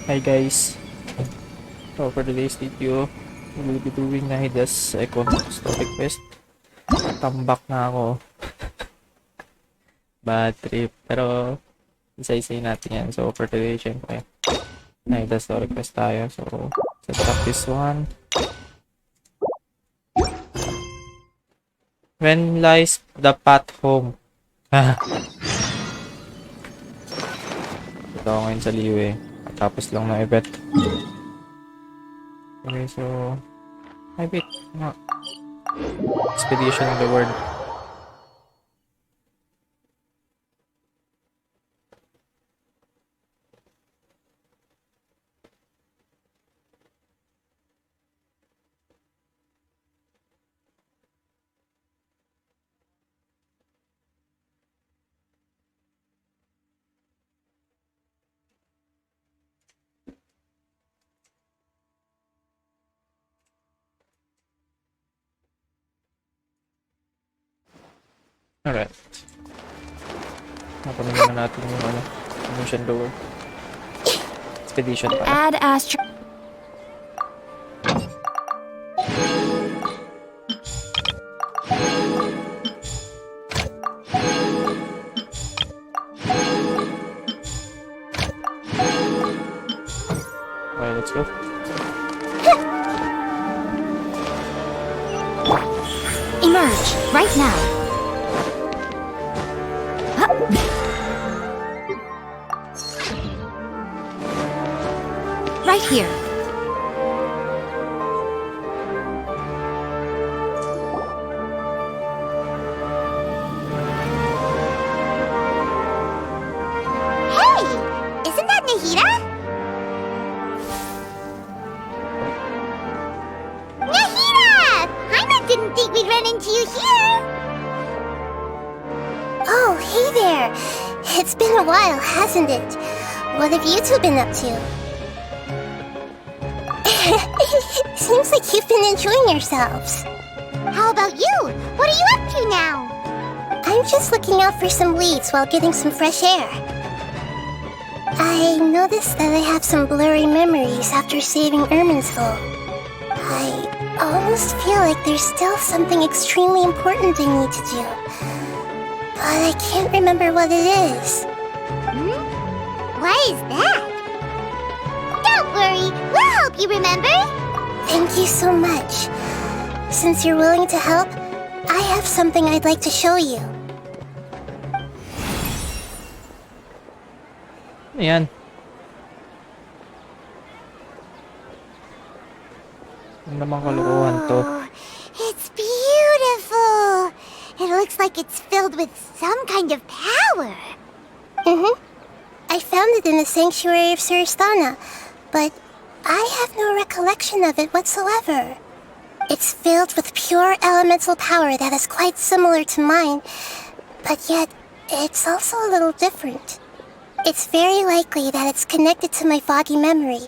Hi guys, so for today's video, we will be doing Nahida's second story quest. Tambak na ako. Bad trip. Pero, isa-isay natin yan. So for today, syempre, Nahida's story quest tayo. So, set up this one. When lies the path home? Ito ako ngayon sa liwe. Tapos lang na event. Okay, so... Ay, wait. No. Expedition of the world. Alright. Napamigyan na natin yung mission door. Expedition pa. Add astro. Okay, let's go. Emerge right now. Right here. Hey! Isn't that Nahida? Nahida! Paimon didn't think we'd run into you here! Oh, hey there! It's been a while, hasn't it? What have you two been up to? Seems like you've been enjoying yourselves. How about you? What are you up to now? I'm just looking out for some leads while getting some fresh air. I noticed that I have some blurry memories after saving Irminsul. I almost feel like there's still something extremely important I need to do. But I can't remember what it is. Why is that? Don't worry, we'll help you remember. Thank you so much. Since you're willing to help, I have something I'd like to show you. Ayan. Ano namang kalukuhan to? It's beautiful. It looks like it's filled with some kind of power. I found it in the sanctuary of Suristana, but I have no recollection of it whatsoever. It's filled with pure elemental power that is quite similar to mine, but yet it's also a little different. It's very likely that it's connected to my foggy memory,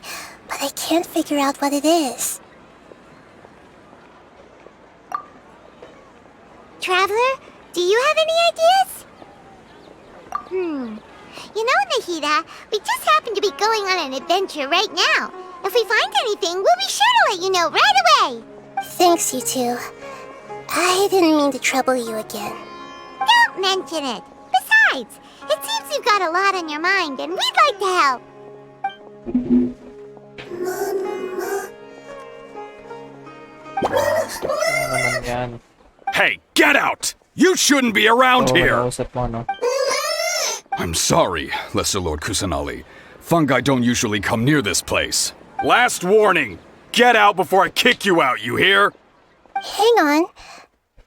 but I can't figure out what it is. Traveler, do you have any ideas? You know, Nahida, we just happen to be going on an adventure right now. If we find anything, we'll be sure to let you know right away. Thanks, you two. I didn't mean to trouble you again. Don't mention it. Besides, it seems you've got a lot on your mind, and we'd like to help. Ano naman yan? Hey, get out! You shouldn't be around here! Nausap mo, no? I'm sorry, Lesser Lord Kusanali. Fungi don't usually come near this place. Last warning! Get out before I kick you out, you hear? Hang on.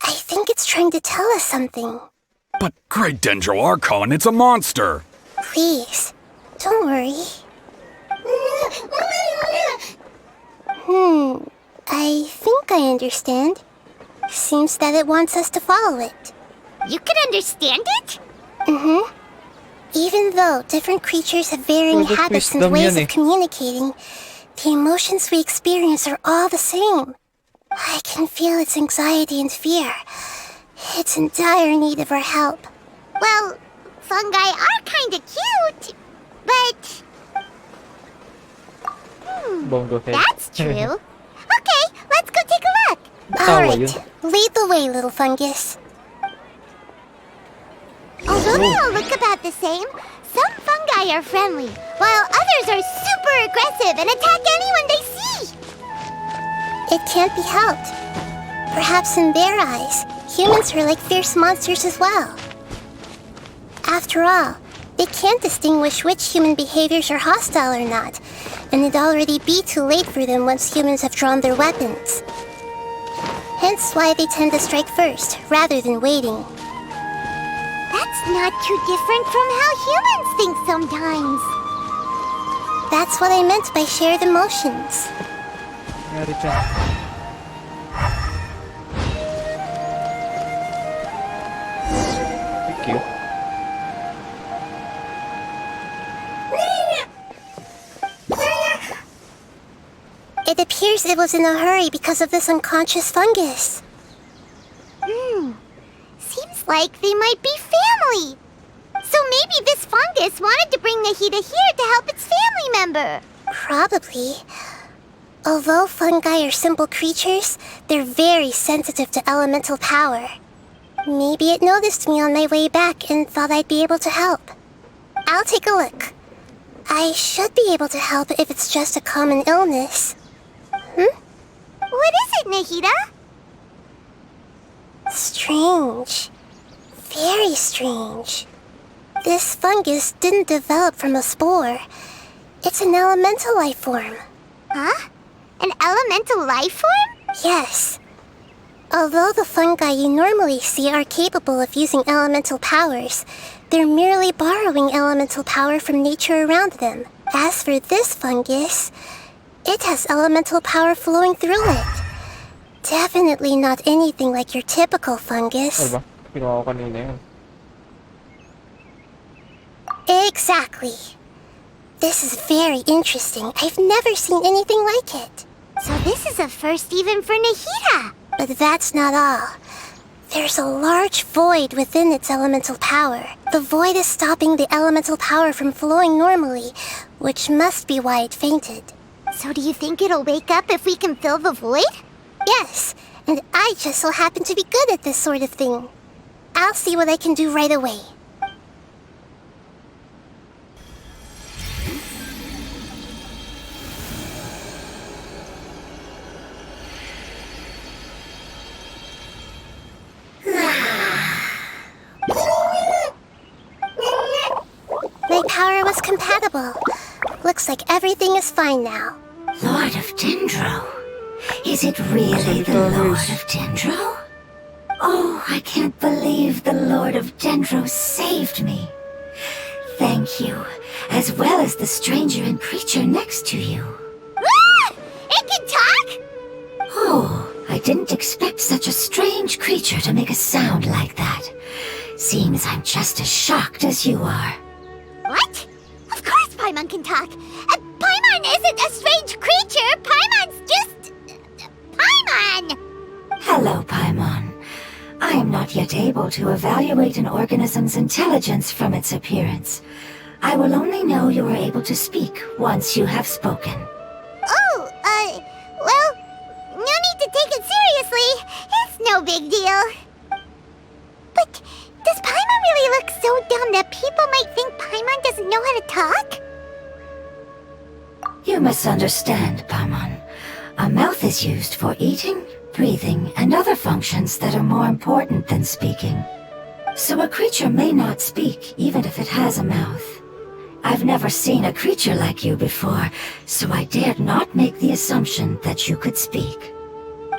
I think it's trying to tell us something. But Great Dendro Archon, it's a monster! Please, don't worry. I think I understand. Seems that it wants us to follow it. You can understand it? Even though different creatures have varying Product habits and wisdom ways yan of communicating, the emotions we experience are all the same. I can feel its anxiety and fear. It's in dire need of our help. Well, fungi are kinda cute, but... Bongo head. That's true. Okay, let's go take a look. Tawa Alright, yun. lead the way, little fungus. Although they all look about the same, some fungi are friendly, while others are super aggressive and attack anyone they see. It can't be helped. Perhaps in their eyes, humans are like fierce monsters as well. After all, they can't distinguish which human behaviors are hostile or not, and it'd already be too late for them once humans have drawn their weapons. Hence why they tend to strike first, rather than waiting. That's not too different from how humans think sometimes. That's what I meant by shared emotions. Nangyari dyan. Thank you. It appears it was in a hurry because of this unconscious fungus. Seems like they might be family. So maybe this fungus wanted to bring Nahida here to help its family member. Probably. Although fungi are simple creatures, they're very sensitive to elemental power. Maybe it noticed me on my way back and thought I'd be able to help. I'll take a look. I should be able to help if it's just a common illness. What is it, Nahida? Strange. Very strange. This fungus didn't develop from a spore. It's an elemental life form. Huh? An elemental life form? Yes. Although the fungi you normally see are capable of using elemental powers, they're merely borrowing elemental power from nature around them. As for this fungus, it has elemental power flowing through it. Definitely not anything like your typical fungus. Ano ba? Kinuha ko kanina yun. Exactly. This is very interesting. I've never seen anything like it. So this is a first even for Nahida. But that's not all. There's a large void within its elemental power. The void is stopping the elemental power from flowing normally, which must be why it fainted. So do you think it'll wake up if we can fill the void? Yes, and I just so happen to be good at this sort of thing. I'll see what I can do right away. My power was compatible. Looks like everything is fine now. Lord of Dendro? Is it really the Lord of Dendro? Oh, I can't believe the Lord of Dendro saved me. Thank you, as well as the stranger and creature next to you. Ah! It can talk? Oh, I didn't expect such a strange creature to make a sound like that. Seems I'm just as shocked as you are. What? Of course Paimon can talk. Paimon isn't a strange creature. Paimon's just... Paimon! Hello, Paimon. I am not yet able to evaluate an organism's intelligence from its appearance. I will only know you are able to speak once you have spoken. Oh, well, no need to take it seriously. It's no big deal. But does Paimon really look so dumb that people might think Paimon doesn't know how to talk? You misunderstand, Paimon. A mouth is used for eating, breathing, and other functions that are more important than speaking. So a creature may not speak, even if it has a mouth. I've never seen a creature like you before, so I dared not make the assumption that you could speak.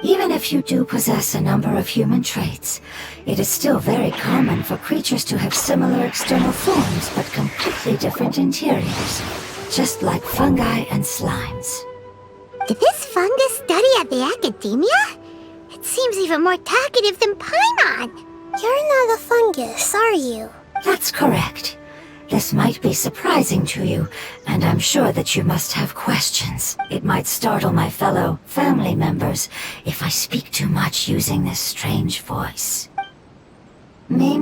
Even if you do possess a number of human traits, it is still very common for creatures to have similar external forms but completely different interiors, just like fungi and slimes. Did this fungus study at the academia? It seems even more talkative than Paimon. You're not a fungus, are you? That's correct. This might be surprising to you, and I'm sure that you must have questions. It might startle my fellow family members if I speak too much using this strange voice. Me.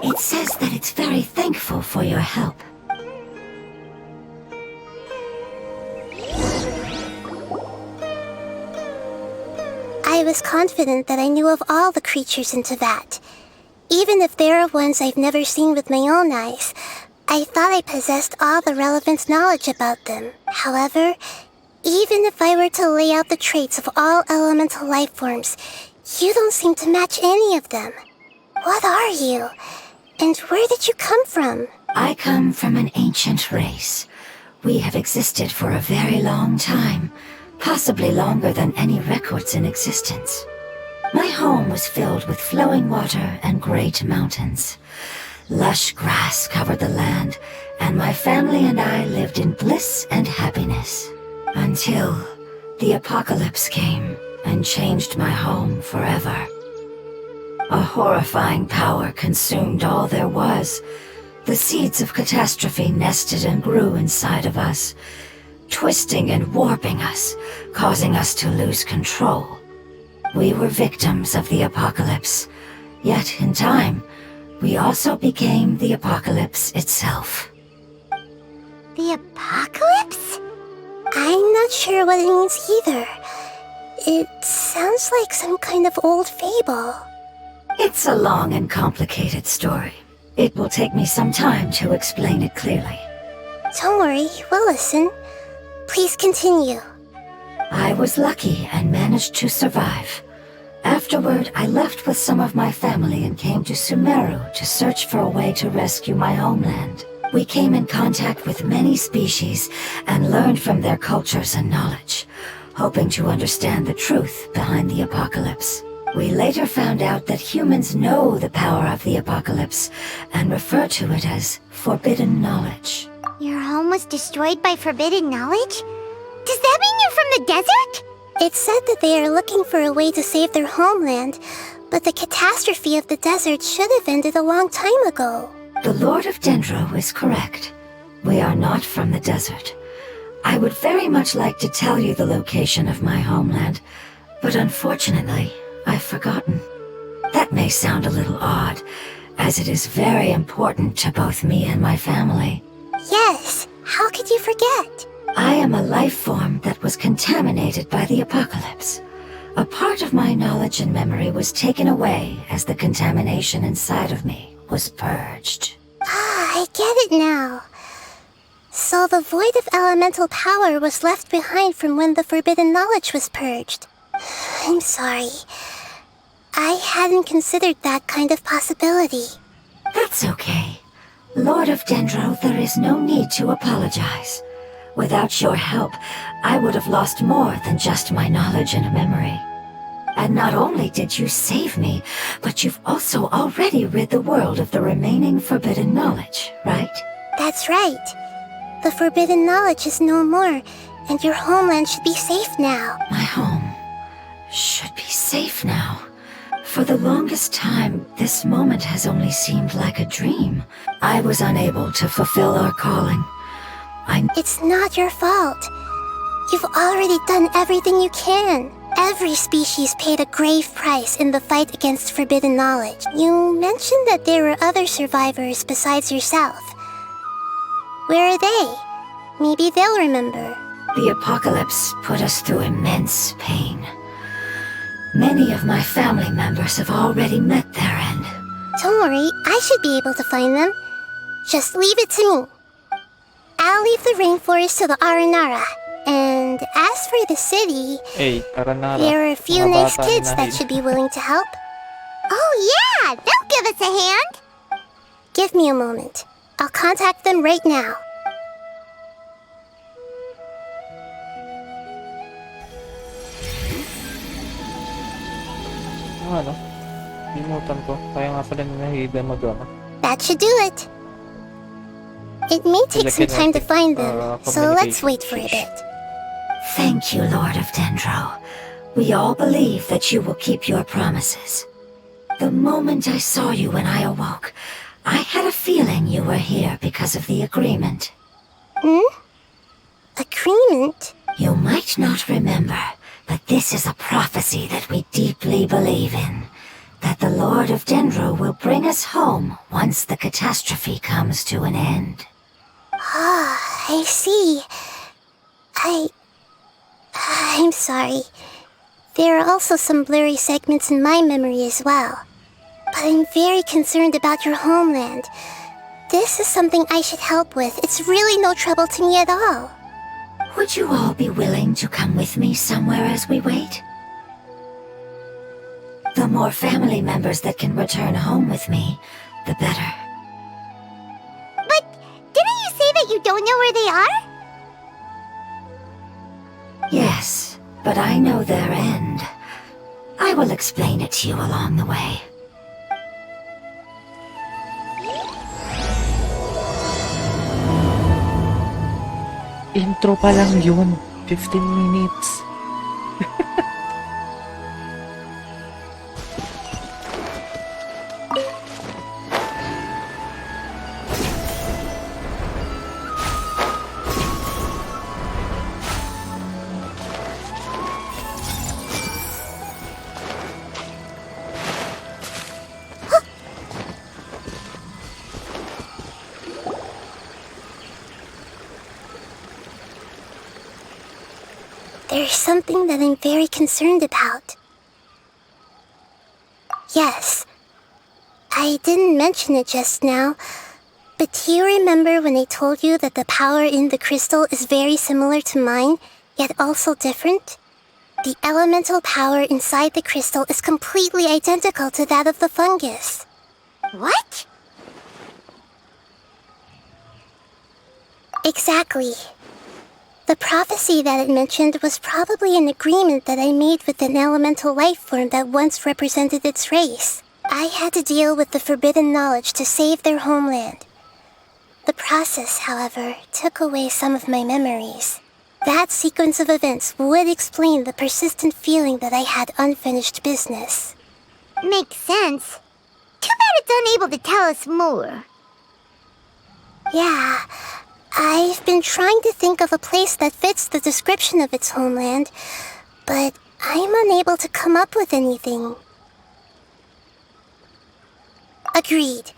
It says that it's very thankful for your help. I was confident that I knew of all the creatures in Teyvat. Even if there are ones I've never seen with my own eyes, I thought I possessed all the relevant knowledge about them. However, even if I were to lay out the traits of all elemental life forms, you don't seem to match any of them. What are you? And where did you come from? I come from an ancient race. We have existed for a very long time, possibly longer than any records in existence. My home was filled with flowing water and great mountains. Lush grass covered the land, and my family and I lived in bliss and happiness. Until the apocalypse came and changed my home forever. A horrifying power consumed all there was. The seeds of catastrophe nested and grew inside of us, twisting and warping us, causing us to lose control. We were victims of the apocalypse, yet in time, we also became the apocalypse itself. The apocalypse? I'm not sure what it means either. It sounds like some kind of old fable. It's a long and complicated story. It will take me some time to explain it clearly. Don't worry, we'll listen. Please continue. I was lucky and managed to survive. Afterward, I left with some of my family and came to Sumeru to search for a way to rescue my homeland. We came in contact with many species and learned from their cultures and knowledge, hoping to understand the truth behind the apocalypse. We later found out that humans know the power of the apocalypse and refer to it as forbidden knowledge. Your home was destroyed by forbidden knowledge? Does that mean you're from the desert? It's said that they are looking for a way to save their homeland, but the catastrophe of the desert should have ended a long time ago. The Lord of Dendro is correct. We are not from the desert. I would very much like to tell you the location of my homeland, but unfortunately, I've forgotten. That may sound a little odd, as it is very important to both me and my family. Yes, how could you forget? I am a life form that was contaminated by the apocalypse. A part of my knowledge and memory was taken away as the contamination inside of me was purged. Ah, I get it now. So the void of elemental power was left behind from when the forbidden knowledge was purged. I'm sorry. I hadn't considered that kind of possibility. That's okay. Lord of Dendro, there is no need to apologize. Without your help, I would have lost more than just my knowledge and memory. And not only did you save me, but you've also already rid the world of the remaining forbidden knowledge, right? That's right. The forbidden knowledge is no more, and your homeland should be safe now. My home should be safe now. For the longest time, this moment has only seemed like a dream. I was unable to fulfill our calling. It's not your fault. You've already done everything you can. Every species paid a grave price in the fight against forbidden knowledge. You mentioned that there were other survivors besides yourself. Where are they? Maybe they'll remember. The apocalypse put us through immense pain. Many of my family members have already met their end. Don't worry, I should be able to find them. Just leave it to me. I'll leave the rainforest to the Aranara. And as for the city, Hey, Aranara. there are a few Mga nice bata ni kids that Nahida. should be willing to help. Oh yeah, they'll give us a hand. Give me a moment. I'll contact them right now. Ano? Limutan ko. Kaya nga pala ni Nahida That should do it. It may take some time to find them, so let's wait for a bit. Thank you, Lord of Dendro. We all believe that you will keep your promises. The moment I saw you when I awoke, I had a feeling you were here because of the agreement. Agreement? You might not remember, but this is a prophecy that we deeply believe in. That the Lord of Dendro will bring us home once the catastrophe comes to an end. Ah, I see. I'm sorry. There are also some blurry segments in my memory as well. But I'm very concerned about your homeland. This is something I should help with. It's really no trouble to me at all. Would you all be willing to come with me somewhere as we wait? The more family members that can return home with me, the better. But didn't you say that you don't know where they are? Yes, but I know their end. I will explain it to you along the way. Intro pa lang yun. 15 minutes. There's something that I'm very concerned about. Yes, I didn't mention it just now, but do you remember when I told you that the power in the crystal is very similar to mine, yet also different? The elemental power inside the crystal is completely identical to that of the fungus. What? Exactly. The prophecy that it mentioned was probably an agreement that I made with an elemental life form that once represented its race. I had to deal with the forbidden knowledge to save their homeland. The process, however, took away some of my memories. That sequence of events would explain the persistent feeling that I had unfinished business. Makes sense. Too bad it's unable to tell us more. Yeah, I've been trying to think of a place that fits the description of its homeland, but I'm unable to come up with anything. Agreed.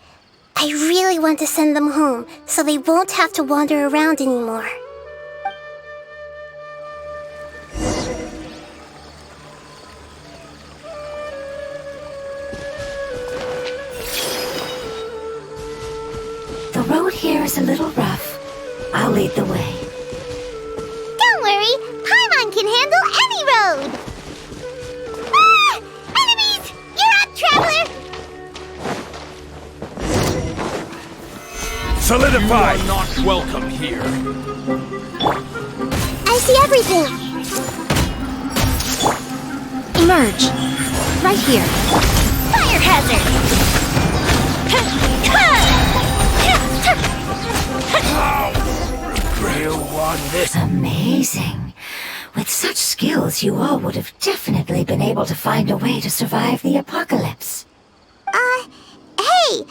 I really want to send them home, so they won't have to wander around anymore. The road here is a little rough. I'll lead the way. Don't worry, Paimon can handle any road! Ah! Enemies! You're up, traveler! Solidify! You are not welcome here. I see everything! Emerge! Right here. Fire hazard! You won this. Amazing. With such skills, you all would have definitely been able to find a way to survive the apocalypse. Hey!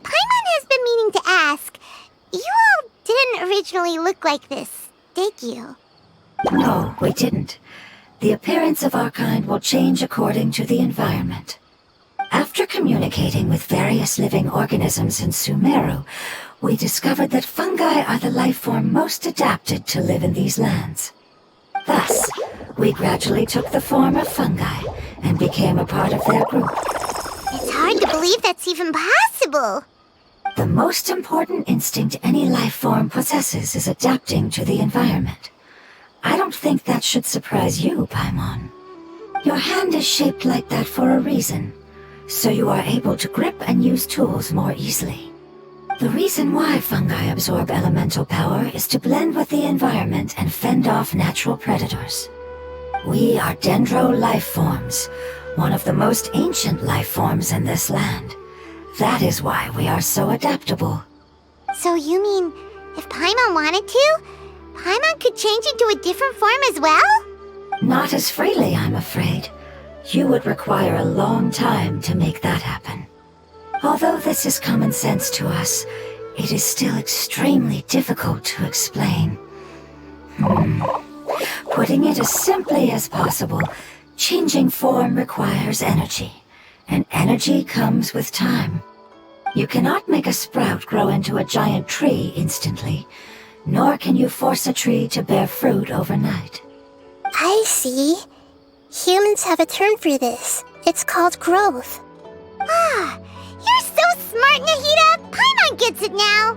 Paimon has been meaning to ask. You all didn't originally look like this, did you? No, we didn't. The appearance of our kind will change according to the environment. After communicating with various living organisms in Sumeru, we discovered that fungi are the life form most adapted to live in these lands. Thus, we gradually took the form of fungi and became a part of their group. It's hard to believe that's even possible. The most important instinct any life form possesses is adapting to the environment. I don't think that should surprise you, Paimon. Your hand is shaped like that for a reason, so you are able to grip and use tools more easily. The reason why fungi absorb elemental power is to blend with the environment and fend off natural predators. We are dendro life forms, one of the most ancient life forms in this land. That is why we are so adaptable. So you mean, if Paimon wanted to, Paimon could change into a different form as well? Not as freely, I'm afraid. You would require a long time to make that happen. Although this is common sense to us, it is still extremely difficult to explain. Putting it as simply as possible, changing form requires energy, and energy comes with time. You cannot make a sprout grow into a giant tree instantly, nor can you force a tree to bear fruit overnight. I see. Humans have a term for this. It's called growth. Ah, you're so smart, Nahida! Paimon gets it now!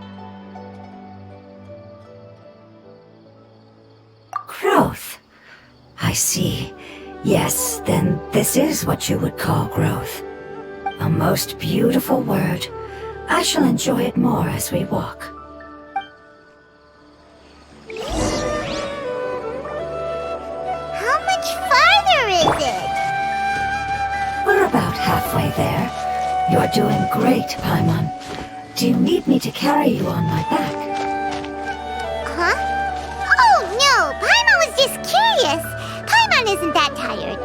Growth. I see. Yes, then this is what you would call growth. A most beautiful word. I shall enjoy it more as we walk. How much farther is it? We're about halfway there. You're doing great, Paimon. Do you need me to carry you on my back? Huh? Oh, no! Paimon was just curious! Paimon isn't that tired.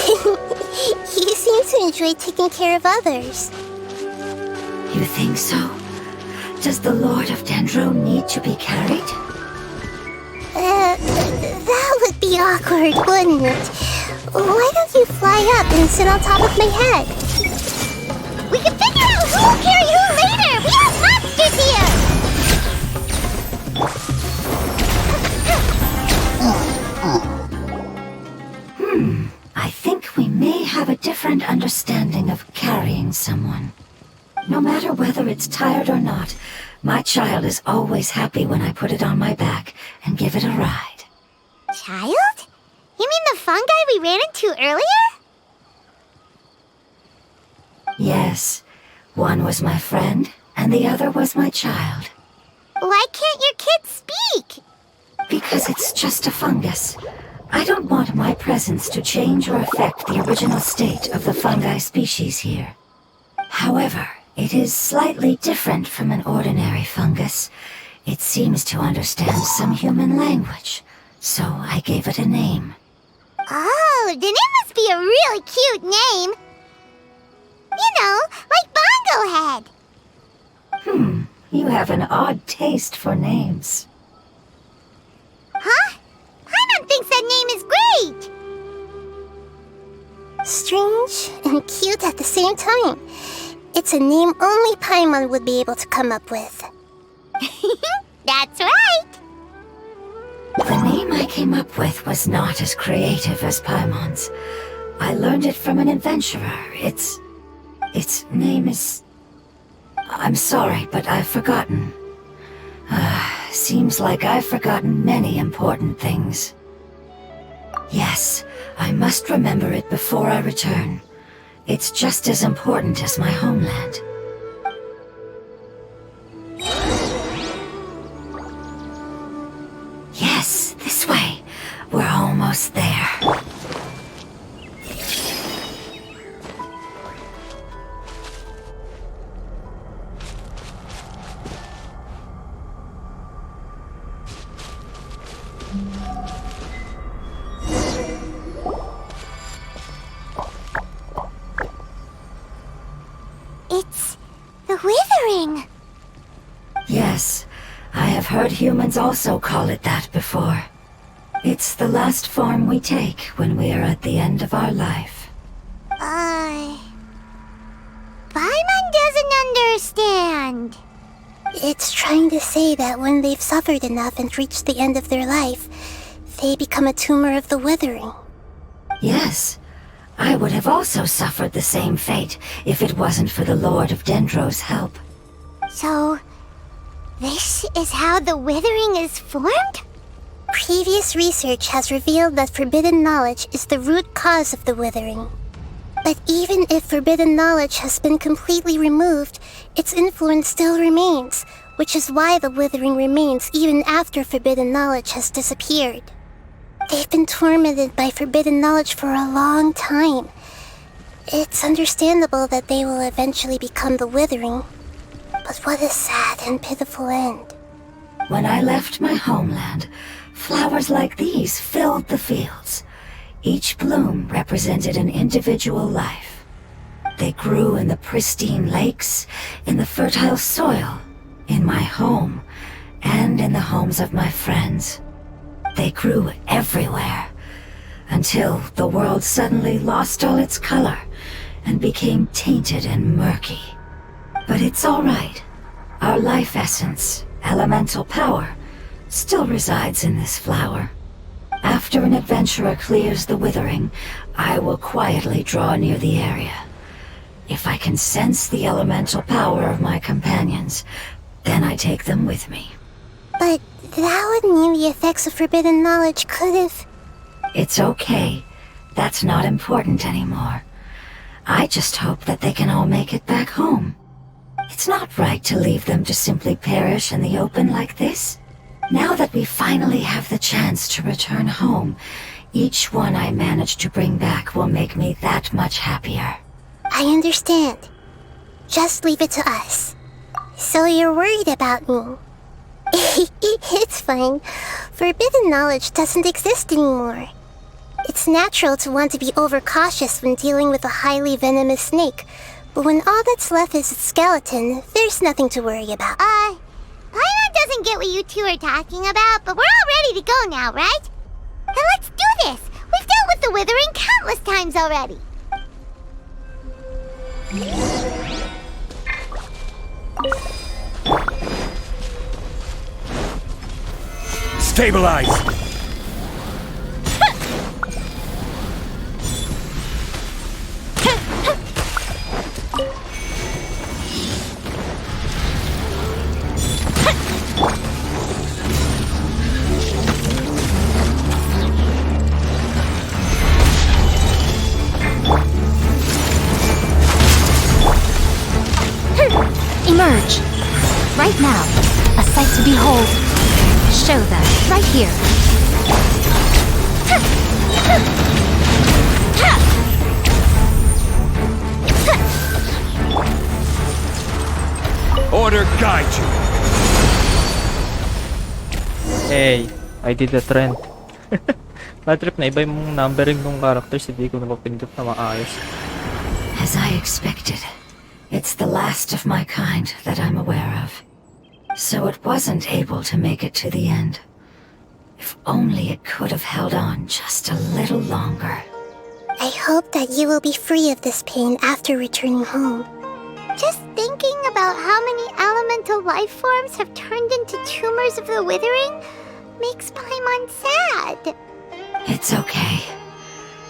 You seem to enjoy taking care of others. You think so? Does the Lord of Dendro need to be carried? That would be awkward, wouldn't it? Why don't you fly up and sit on top of my head? We can figure out who will carry who later! We have monsters here! I think we may have a different understanding of carrying someone. No matter whether it's tired or not, my child is always happy when I put it on my back and give it a ride. Child? You mean the fungi we ran into earlier? Yes, one was my friend, and the other was my child. Why can't your kid speak? Because it's just a fungus. I don't want my presence to change or affect the original state of the fungi species here. However, it is slightly different from an ordinary fungus. It seems to understand some human language, so I gave it a name. Oh, then it must be a really cute name. You know, like Bongo Head. You have an odd taste for names. Huh? Paimon thinks that name is great! Strange and cute at the same time. It's a name only Paimon would be able to come up with. That's right! The name I came up with was not as creative as Paimon's. I learned it from an adventurer. Its name is... I'm sorry, but I've forgotten. Seems like I've forgotten many important things. Yes, I must remember it before I return. It's just as important as my homeland. Yes, this way. We're almost there. It's the Withering. Yes, I have heard humans also call it that before. It's the last form we take when we are at the end of our life. Paimon doesn't understand. It's trying to say that when they've suffered enough and reached the end of their life, they become a tumor of the Withering. Yes, I would have also suffered the same fate if it wasn't for the Lord of Dendro's help. So, this is how the Withering is formed? Previous research has revealed that forbidden knowledge is the root cause of the Withering. But even if forbidden knowledge has been completely removed, its influence still remains, which is why the Withering remains even after forbidden knowledge has disappeared. They've been tormented by forbidden knowledge for a long time. It's understandable that they will eventually become the Withering. But what a sad and pitiful end. When I left my homeland, flowers like these filled the fields. Each bloom represented an individual life. They grew in the pristine lakes, in the fertile soil, in my home, and in the homes of my friends. They grew everywhere, until the world suddenly lost all its color and became tainted and murky. But it's all right. Our life essence, elemental power, still resides in this flower. After an adventurer clears the withering, I will quietly draw near the area. If I can sense the elemental power of my companions, then I take them with me. But that would mean the effects of forbidden knowledge could have... It's okay. That's not important anymore. I just hope that they can all make it back home. It's not right to leave them to simply perish in the open like this. Now that we finally have the chance to return home, each one I manage to bring back will make me that much happier. I understand. Just leave it to us. So you're worried about me. It's fine. Forbidden knowledge doesn't exist anymore. It's natural to want to be overcautious when dealing with a highly venomous snake, but when all that's left is its skeleton, there's nothing to worry about. Paimon doesn't get what you two are talking about, but we're all ready to go now, right? And let's do this! We've dealt with the withering countless times already! Stabilize! Emerge! Right now, a sight to behold. Show them, right here. Order guide you! Hey, I did a trend. Bad trip na iba yung numbering ng characters, hindi ko napapindot na maayos. As I expected, it's the last of my kind that I'm aware of. So it wasn't able to make it to the end. If only it could have held on just a little longer. I hope that you will be free of this pain after returning home. Just thinking about how many elemental life forms have turned into tumors of the withering makes Paimon sad. It's okay.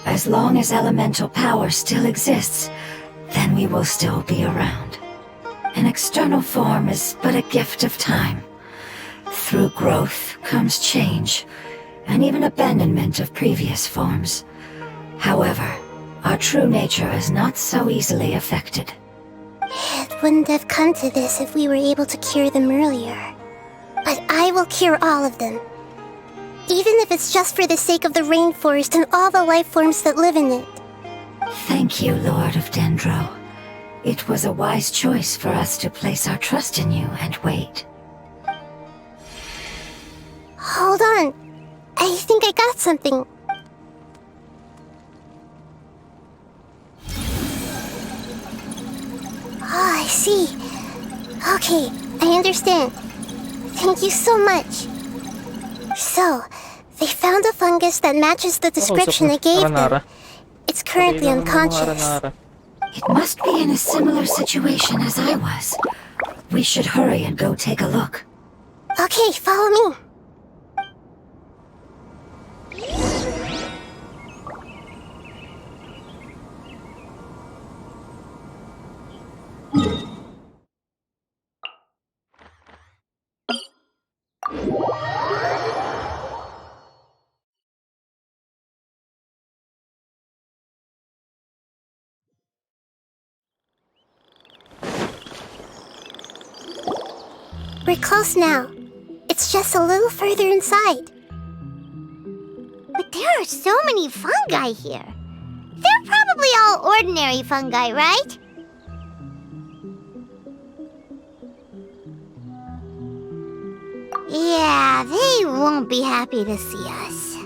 As long as elemental power still exists, then we will still be around. An external form is but a gift of time. Through growth comes change, and even abandonment of previous forms. However, our true nature is not so easily affected. It wouldn't have come to this if we were able to cure them earlier. But I will cure all of them. Even if it's just for the sake of the rainforest and all the life forms that live in it. Thank you, Lord of Dendro. It was a wise choice for us to place our trust in you and wait. Hold on. I think I got something. Oh, I see. Okay, I understand. Thank you so much. So, they found a fungus that matches the description I gave them. It's currently unconscious. It must be in a similar situation as I was. We should hurry and go take a look. Okay, follow me. We're close now. It's just a little further inside. But there are so many fungi here. They're probably all ordinary fungi, right? Yeah, they won't be happy to see us.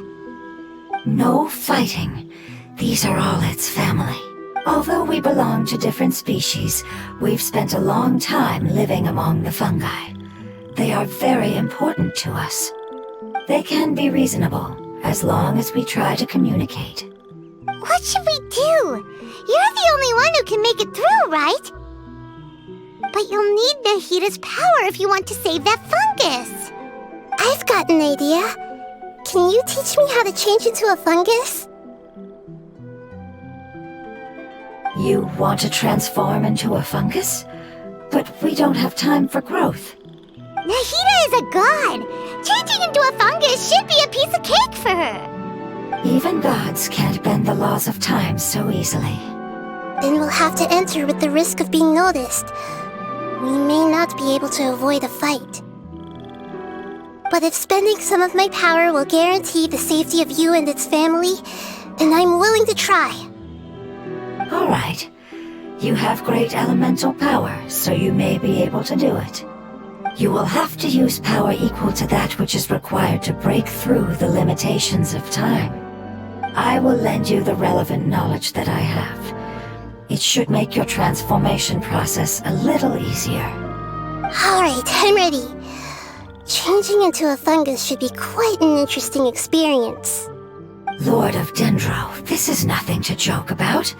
No fighting. These are all its family. Although we belong to different species, we've spent a long time living among the fungi. They are very important to us. They can be reasonable, as long as we try to communicate. What should we do? You're the only one who can make it through, right? But you'll need Nahida's power if you want to save that fungus. I've got an idea. Can you teach me how to change into a fungus? You want to transform into a fungus? But we don't have time for growth. Nahida is a god! Changing into a fungus should be a piece of cake for her! Even gods can't bend the laws of time so easily. Then we'll have to enter with the risk of being noticed. We may not be able to avoid a fight. But if spending some of my power will guarantee the safety of you and its family, then I'm willing to try. All right. You have great elemental power, so you may be able to do it. You will have to use power equal to that which is required to break through the limitations of time. I will lend you the relevant knowledge that I have. It should make your transformation process a little easier. Alright, I'm ready. Changing into a fungus should be quite an interesting experience. Lord of Dendro, this is nothing to joke about.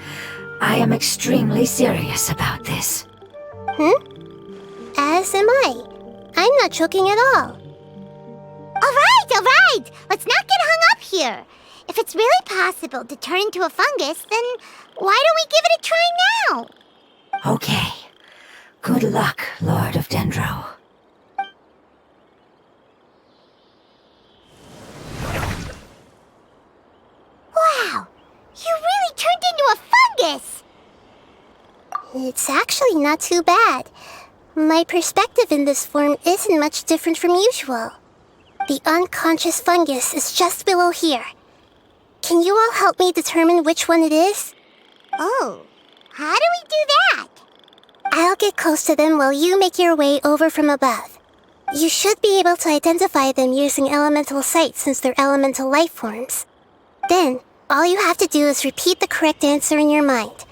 I am extremely serious about this. As am I. I'm not joking at all. Alright! Let's not get hung up here. If it's really possible to turn into a fungus, then why don't we give it a try now? Okay. Good luck, Lord of Dendro. Wow! You really turned into a fungus! It's actually not too bad. My perspective in this form isn't much different from usual. The unconscious fungus is just below here. Can you all help me determine which one it is? Oh, how do we do that? I'll get close to them while you make your way over from above. You should be able to identify them using elemental sight since they're elemental life forms. Then, all you have to do is repeat the correct answer in your mind.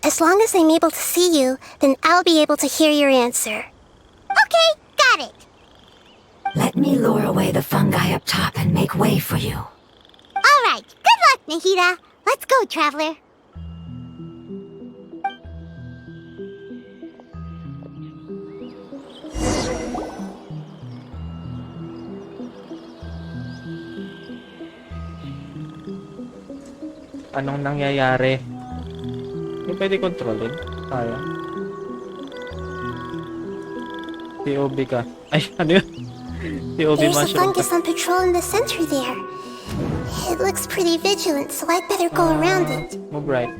As long as I'm able to see you, then I'll be able to hear your answer. Okay, got it. Let me lure away the fungi up top and make way for you. Alright, good luck, Nahida. Let's go, Traveler. Anong nangyayari? Hindi pwede kontrolin. Kaya. POV ka. Ay, ano yun? POV There's a mushroom. fungus on patrol in the center there. It looks pretty vigilant, so I'd better go around it. Move right.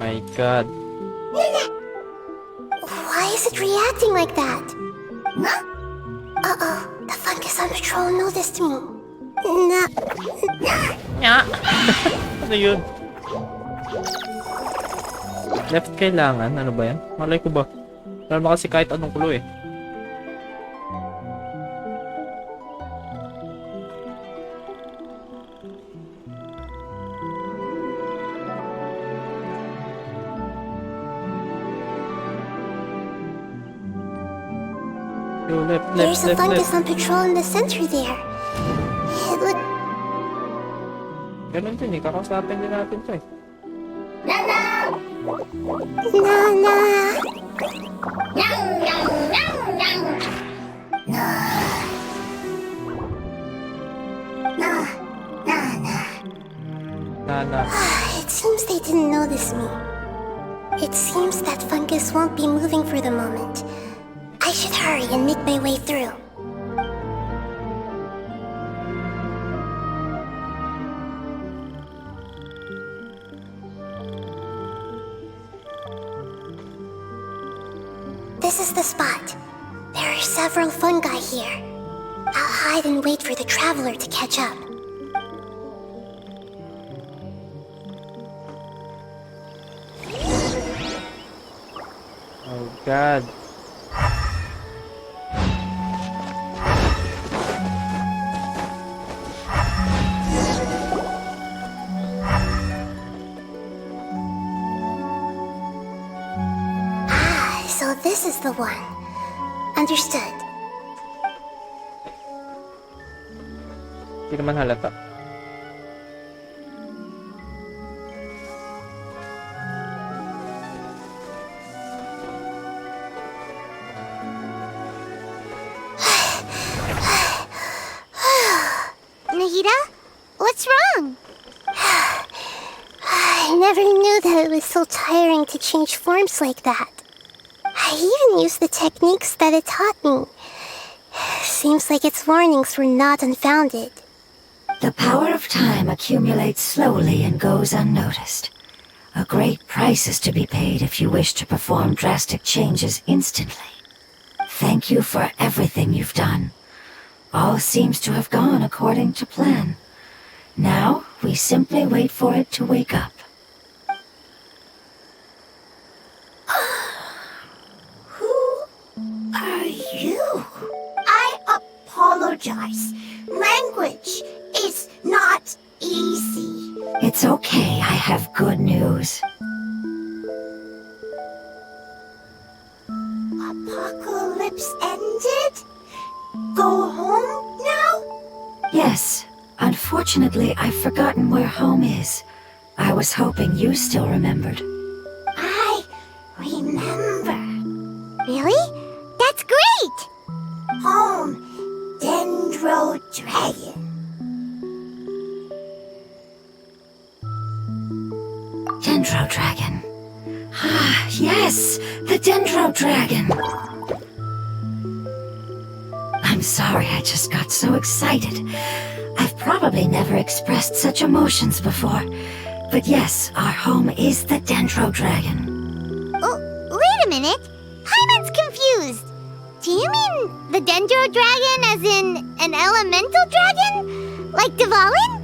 My god. Why is it reacting like that? Uh-oh, the fungus on patrol noticed me. Ano yun? Left kailangan? Ano ba yan? Malay ko ba? Alam mo kasi kahit anong kulo eh. Yo, left. There's a fungus on patrol in the center there. It look... Ganun din eh. Kakasapin din natin to eh. Nana! Nana. It seems they didn't notice me. It seems that fungus won't be moving for the moment. I should hurry and make my way through. This is the spot. There are several fungi here. I'll hide and wait for the traveler to catch up. Oh god. So this is the one. Understood. Hindi naman halata. What's wrong? I never knew that it was so tiring to change forms like that. I even used the techniques that it taught me. Seems like its warnings were not unfounded. The power of time accumulates slowly and goes unnoticed. A great price is to be paid if you wish to perform drastic changes instantly. Thank you for everything you've done. All seems to have gone according to plan. Now, we simply wait for it to wake up. Who are you? I apologize. Language is not easy. It's okay, I have good news. Apocalypse ended? Go home now? Yes, unfortunately, I've forgotten where home is. I was hoping you still remembered. I remember. Really? That's great! Home, Dendro Dragon. Dendro Dragon. Ah, yes, the Dendro Dragon. I'm sorry, I just got so excited. I've probably never expressed such emotions before. But yes, our home is the Dendro Dragon. Oh, wait a minute. Paimon's confused. Do you mean the Dendro Dragon as in an elemental dragon? Like Dvalin?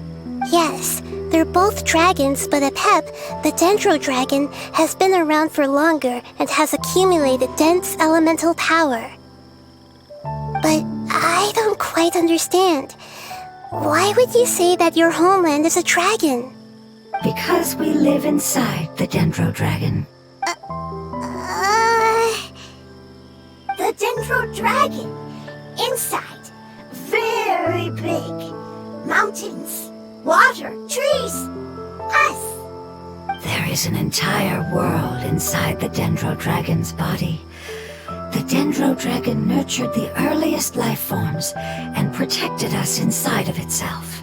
Yes, they're both dragons, but Apep, the Dendro Dragon, has been around for longer and has accumulated dense elemental power. But I don't quite understand. Why would you say that your homeland is a dragon? Because we live inside the Dendro Dragon. The Dendro Dragon. Inside. Very big. Mountains. Water. Trees. Us. There is an entire world inside the Dendro Dragon's body. The Dendro Dragon nurtured the earliest life forms and protected us inside of itself.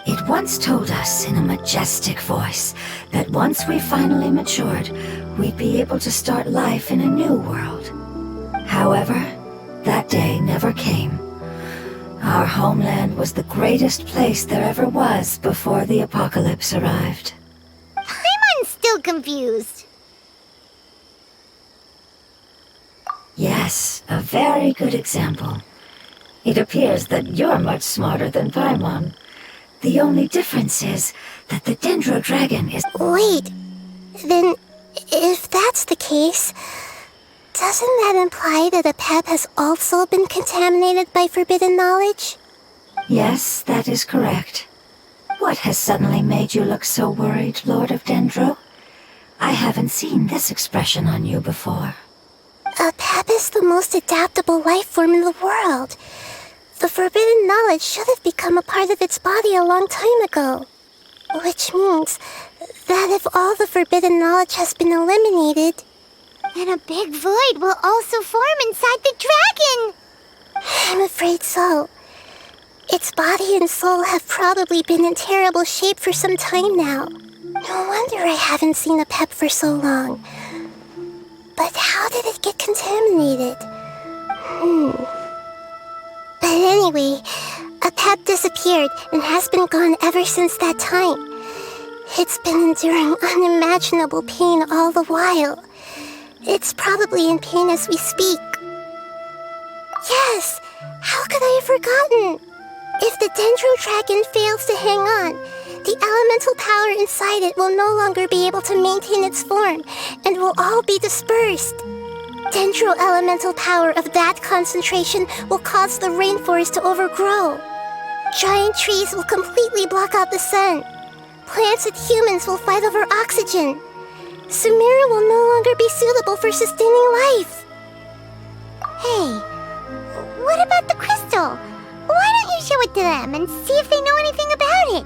It once told us in a majestic voice that once we finally matured, we'd be able to start life in a new world. However, that day never came. Our homeland was the greatest place there ever was before the apocalypse arrived. Paimon's still confused. Yes, a very good example. It appears that you're much smarter than Paimon. The only difference is that the Dendro Dragon is... Wait, then if that's the case, doesn't that imply that Apep has also been contaminated by forbidden knowledge? Yes, that is correct. What has suddenly made you look so worried, Lord of Dendro? I haven't seen this expression on you before. Apep is the most adaptable life form in the world. The forbidden knowledge should have become a part of its body a long time ago. Which means that if all the forbidden knowledge has been eliminated, then a big void will also form inside the dragon. I'm afraid so. Its body and soul have probably been in terrible shape for some time now. No wonder I haven't seen Apep for so long. But how did it get contaminated? But anyway, Apep disappeared and has been gone ever since that time. It's been enduring unimaginable pain all the while. It's probably in pain as we speak. Yes! How could I have forgotten? If the Dendro Dragon fails to hang on, the elemental power inside it will no longer be able to maintain its form and will all be dispersed. Dendro elemental power of that concentration will cause the rainforest to overgrow. Giant trees will completely block out the sun. Plants and humans will fight over oxygen. Sumeru will no longer be suitable for sustaining life. Hey, what about the crystal? Why don't you show it to them and see if they know anything about it?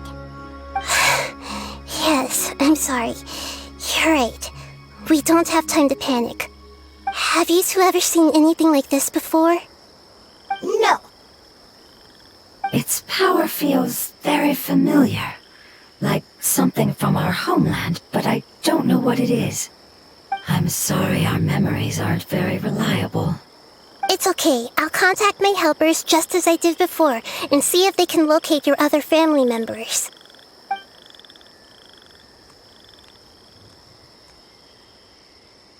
Yes, I'm sorry. You're right. We don't have time to panic. Have you two ever seen anything like this before? No. Its power feels very familiar, like something from our homeland, but I don't know what it is. I'm sorry our memories aren't very reliable. It's okay. I'll contact my helpers just as I did before and see if they can locate your other family members.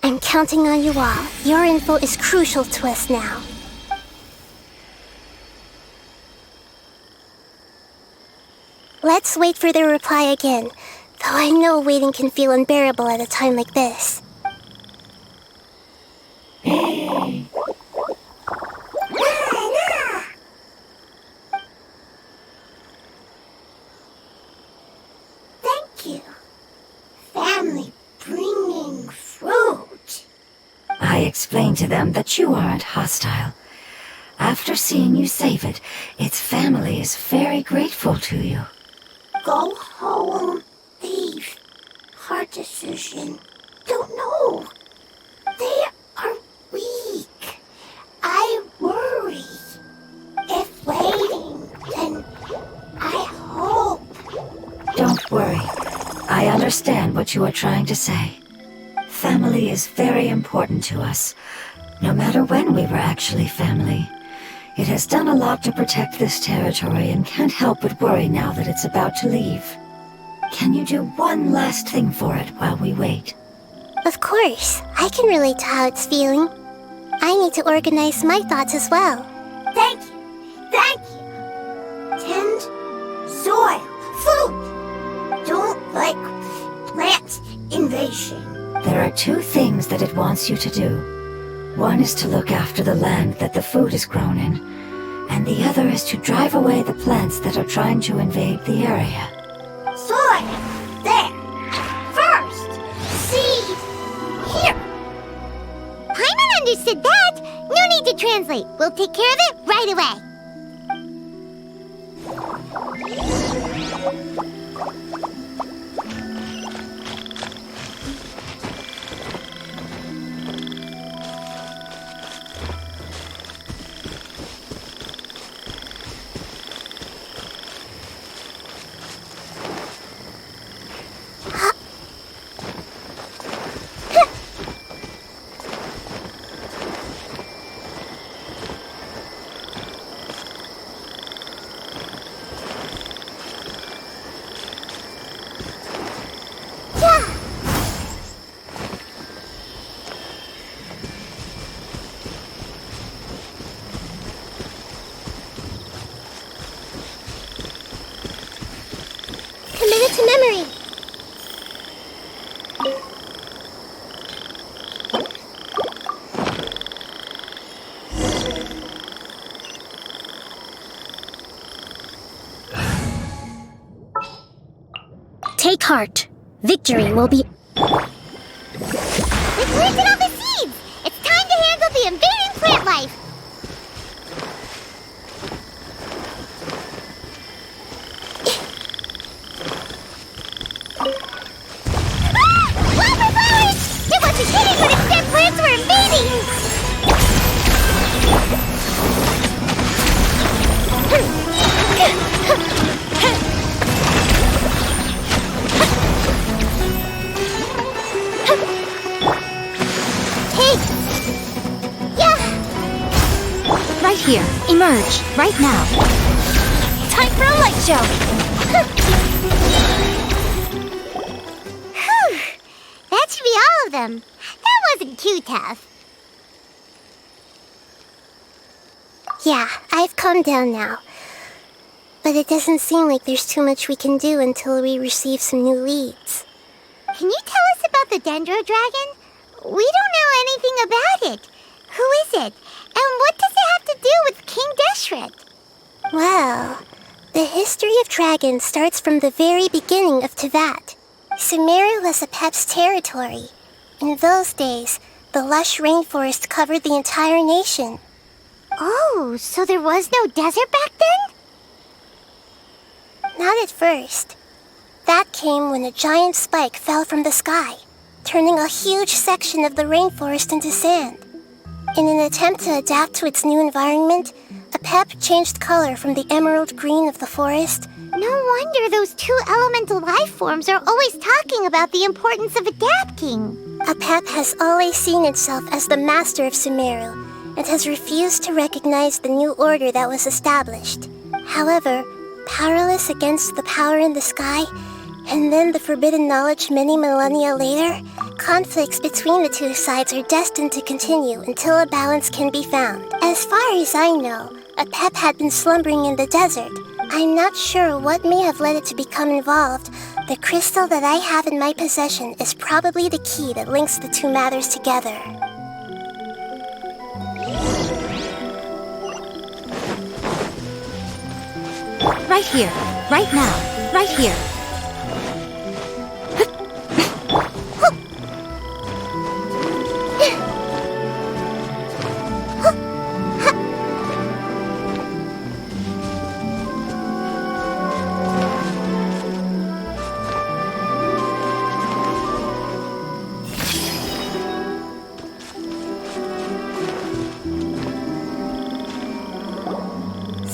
I'm counting on you all. Your info is crucial to us now. Let's wait for their reply again, though I know waiting can feel unbearable at a time like this. Thank you. Family bringing fruit. I explained to them that you aren't hostile. After seeing you save it, its family is very grateful to you. Go home. Leave. Hard decision. Don't know. They are weak. I worry. If waiting, then I hope. Don't worry. I understand what you are trying to say. Family is very important to us, no matter when we were actually family. It has done a lot to protect this territory and can't help but worry now that it's about to leave. Can you do one last thing for it while we wait? Of course, I can relate to how it's feeling. I need to organize my thoughts as well. Thank you. Thank you. Tend soil. Food. Don't like plant invasion. There are two things that it wants you to do. One is to look after the land that the food is grown in, and the other is to drive away the plants that are trying to invade the area. Soil. There. First. Seed. Here. Paimon understood that. No need to translate. We'll take care of it right away. Commit it to memory. Take heart. Victory will be... We've planted all the seeds. It's time to handle the invading plant life. Wildflowers! It wasn't hitting when its dead plants were invading! Hey! Yeah! Right here. Emerge. Right now. Time for a light show! Whew! That should be all of them. That wasn't too tough. Yeah, I've calmed down now. But it doesn't seem like there's too much we can do until we receive some new leads. Can you tell us about the Dendro Dragon? We don't know anything about it. Who is it? And what does it have to do with King Deshret? Well, the history of dragons starts from the very beginning of Tevat. Sumeru was Apep's territory. In those days, the lush rainforest covered the entire nation. Oh, so there was no desert back then? Not at first. That came when a giant spike fell from the sky, turning a huge section of the rainforest into sand. In an attempt to adapt to its new environment, Apep pep changed color from the emerald green of the forest. No wonder those two elemental life forms are always talking about the importance of adapting. A pep has always seen itself as the master of Sumeru and has refused to recognize the new order that was established. However, powerless against the power in the sky, and then the forbidden knowledge many millennia later, conflicts between the two sides are destined to continue until a balance can be found. As far as I know, a pep had been slumbering in the desert. I'm not sure what may have led it to become involved. The crystal that I have in my possession is probably the key that links the two matters together. Right here. Right now. Right here.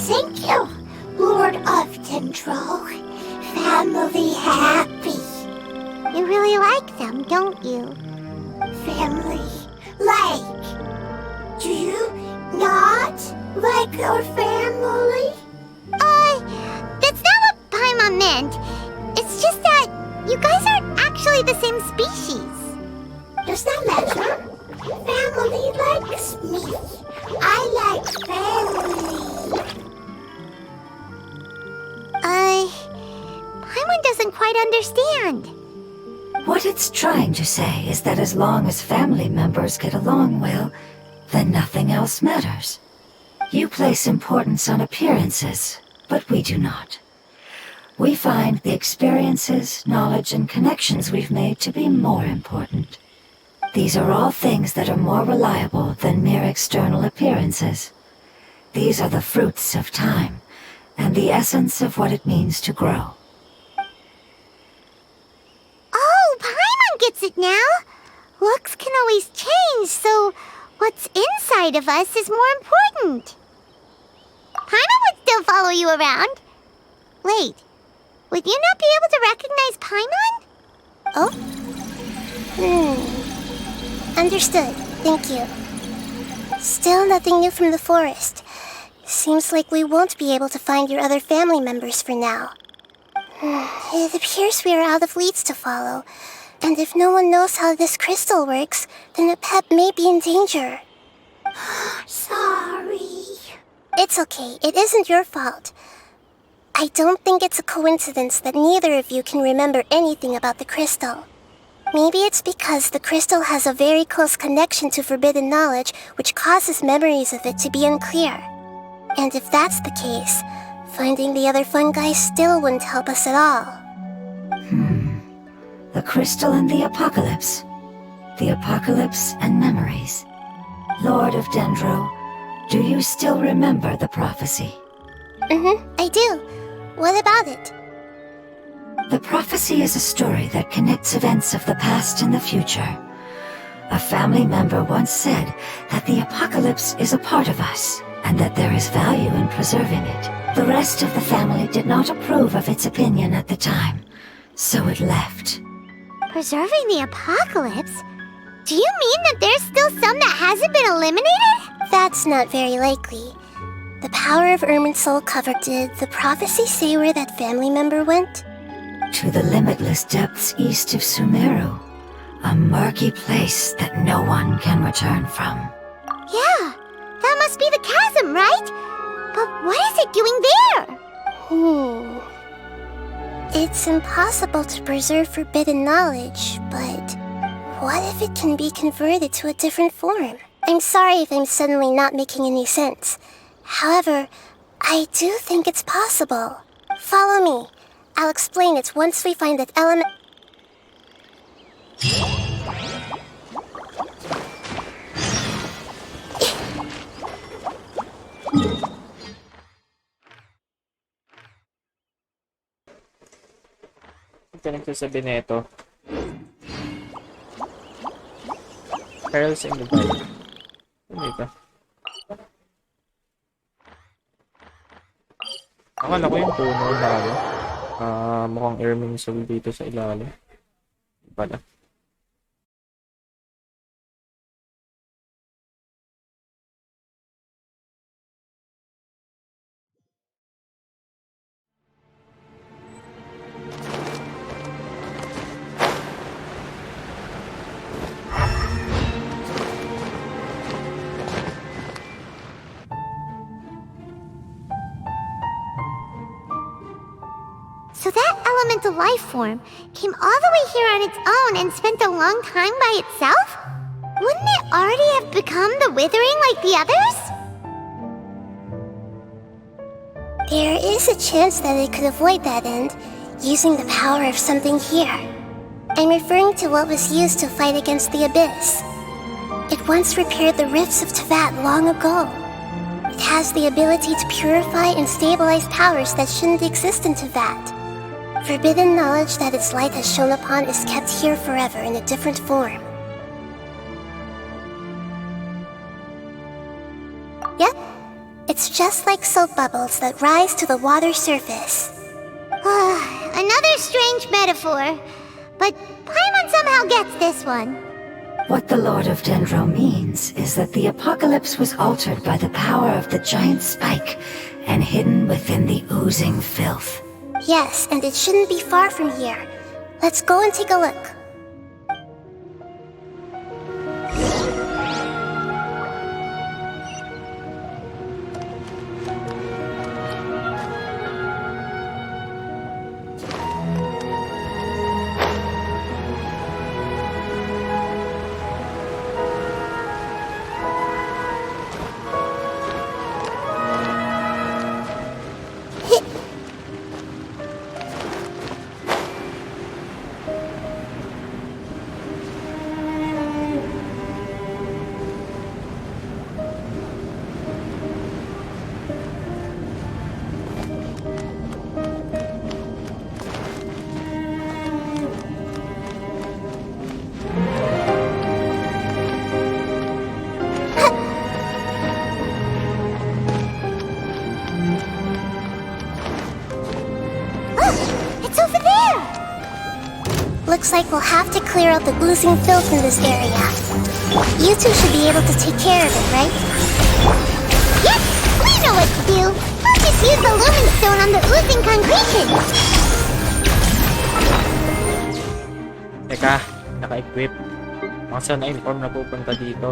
Thank you, Lord of Dendro. Family happy. You really like them, don't you? Family like. Do you not like our family? That's not what Paimon meant. It's just that you guys aren't actually the same species. Does that matter? Family likes me. I like family. Paimon doesn't quite understand. What it's trying to say is that as long as family members get along well, then nothing else matters. You place importance on appearances, but we do not. We find the experiences, knowledge, and connections we've made to be more important. These are all things that are more reliable than mere external appearances. These are the fruits of time, and the essence of what it means to grow. Oh, Paimon gets it now. Looks can always change, so what's inside of us is more important. Paimon would still follow you around. Wait, would you not be able to recognize Paimon? Oh? Understood. Thank you. Still nothing new from the forest. Seems like we won't be able to find your other family members for now. It appears we are out of leads to follow, and if no one knows how this crystal works, then a pep may be in danger. Sorry. It's okay, it isn't your fault. I don't think it's a coincidence that neither of you can remember anything about the crystal. Maybe it's because the crystal has a very close connection to forbidden knowledge, which causes memories of it to be unclear. And if that's the case, finding the other fungi still wouldn't help us at all. The crystal and the apocalypse. The apocalypse and memories. Lord of Dendro, do you still remember the prophecy? I do. What about it? The prophecy is a story that connects events of the past and the future. A family member once said that the apocalypse is a part of us, and that there is value in preserving it. The rest of the family did not approve of its opinion at the time, so it left. Preserving the apocalypse? Do you mean that there's still some that hasn't been eliminated? That's not very likely. The power of Irminsul covered. Did the prophecy say where that family member went? To the limitless depths east of Sumeru, a murky place that no one can return from. Yeah, that must be the chasm, right? But what is it doing there? It's impossible to preserve forbidden knowledge, but what if it can be converted to a different form? I'm sorry if I'm suddenly not making any sense. However, I do think it's possible. Follow me. I'll explain it once we find that element. Ito nagsasabi nito. Perils in the Valley. Ano ito? Akala ko yung puno na ano, mukhang air missile dito sa ilalim. Pala. So that elemental life form came all the way here on its own and spent a long time by itself? Wouldn't it already have become the Withering like the others? There is a chance that it could avoid that end, using the power of something here. I'm referring to what was used to fight against the Abyss. It once repaired the rifts of Tevat long ago. It has the ability to purify and stabilize powers that shouldn't exist in Tevat. Forbidden knowledge that its light has shone upon is kept here forever in a different form. Yep, it's just like soap bubbles that rise to the water surface. Another strange metaphor, but Paimon somehow gets this one. What the Lord of Dendro means is that the apocalypse was altered by the power of the giant spike and hidden within the oozing filth. Yes, and it shouldn't be far from here. Let's go and take a look. Looks like we'll have to clear out the oozing filth in this area. You two should be able to take care of it, right? Yep, we know what to do. We'll just use the Lumen Stone on the oozing concretion. Teka, naka-equip. Masa na-inform na pupunta dito.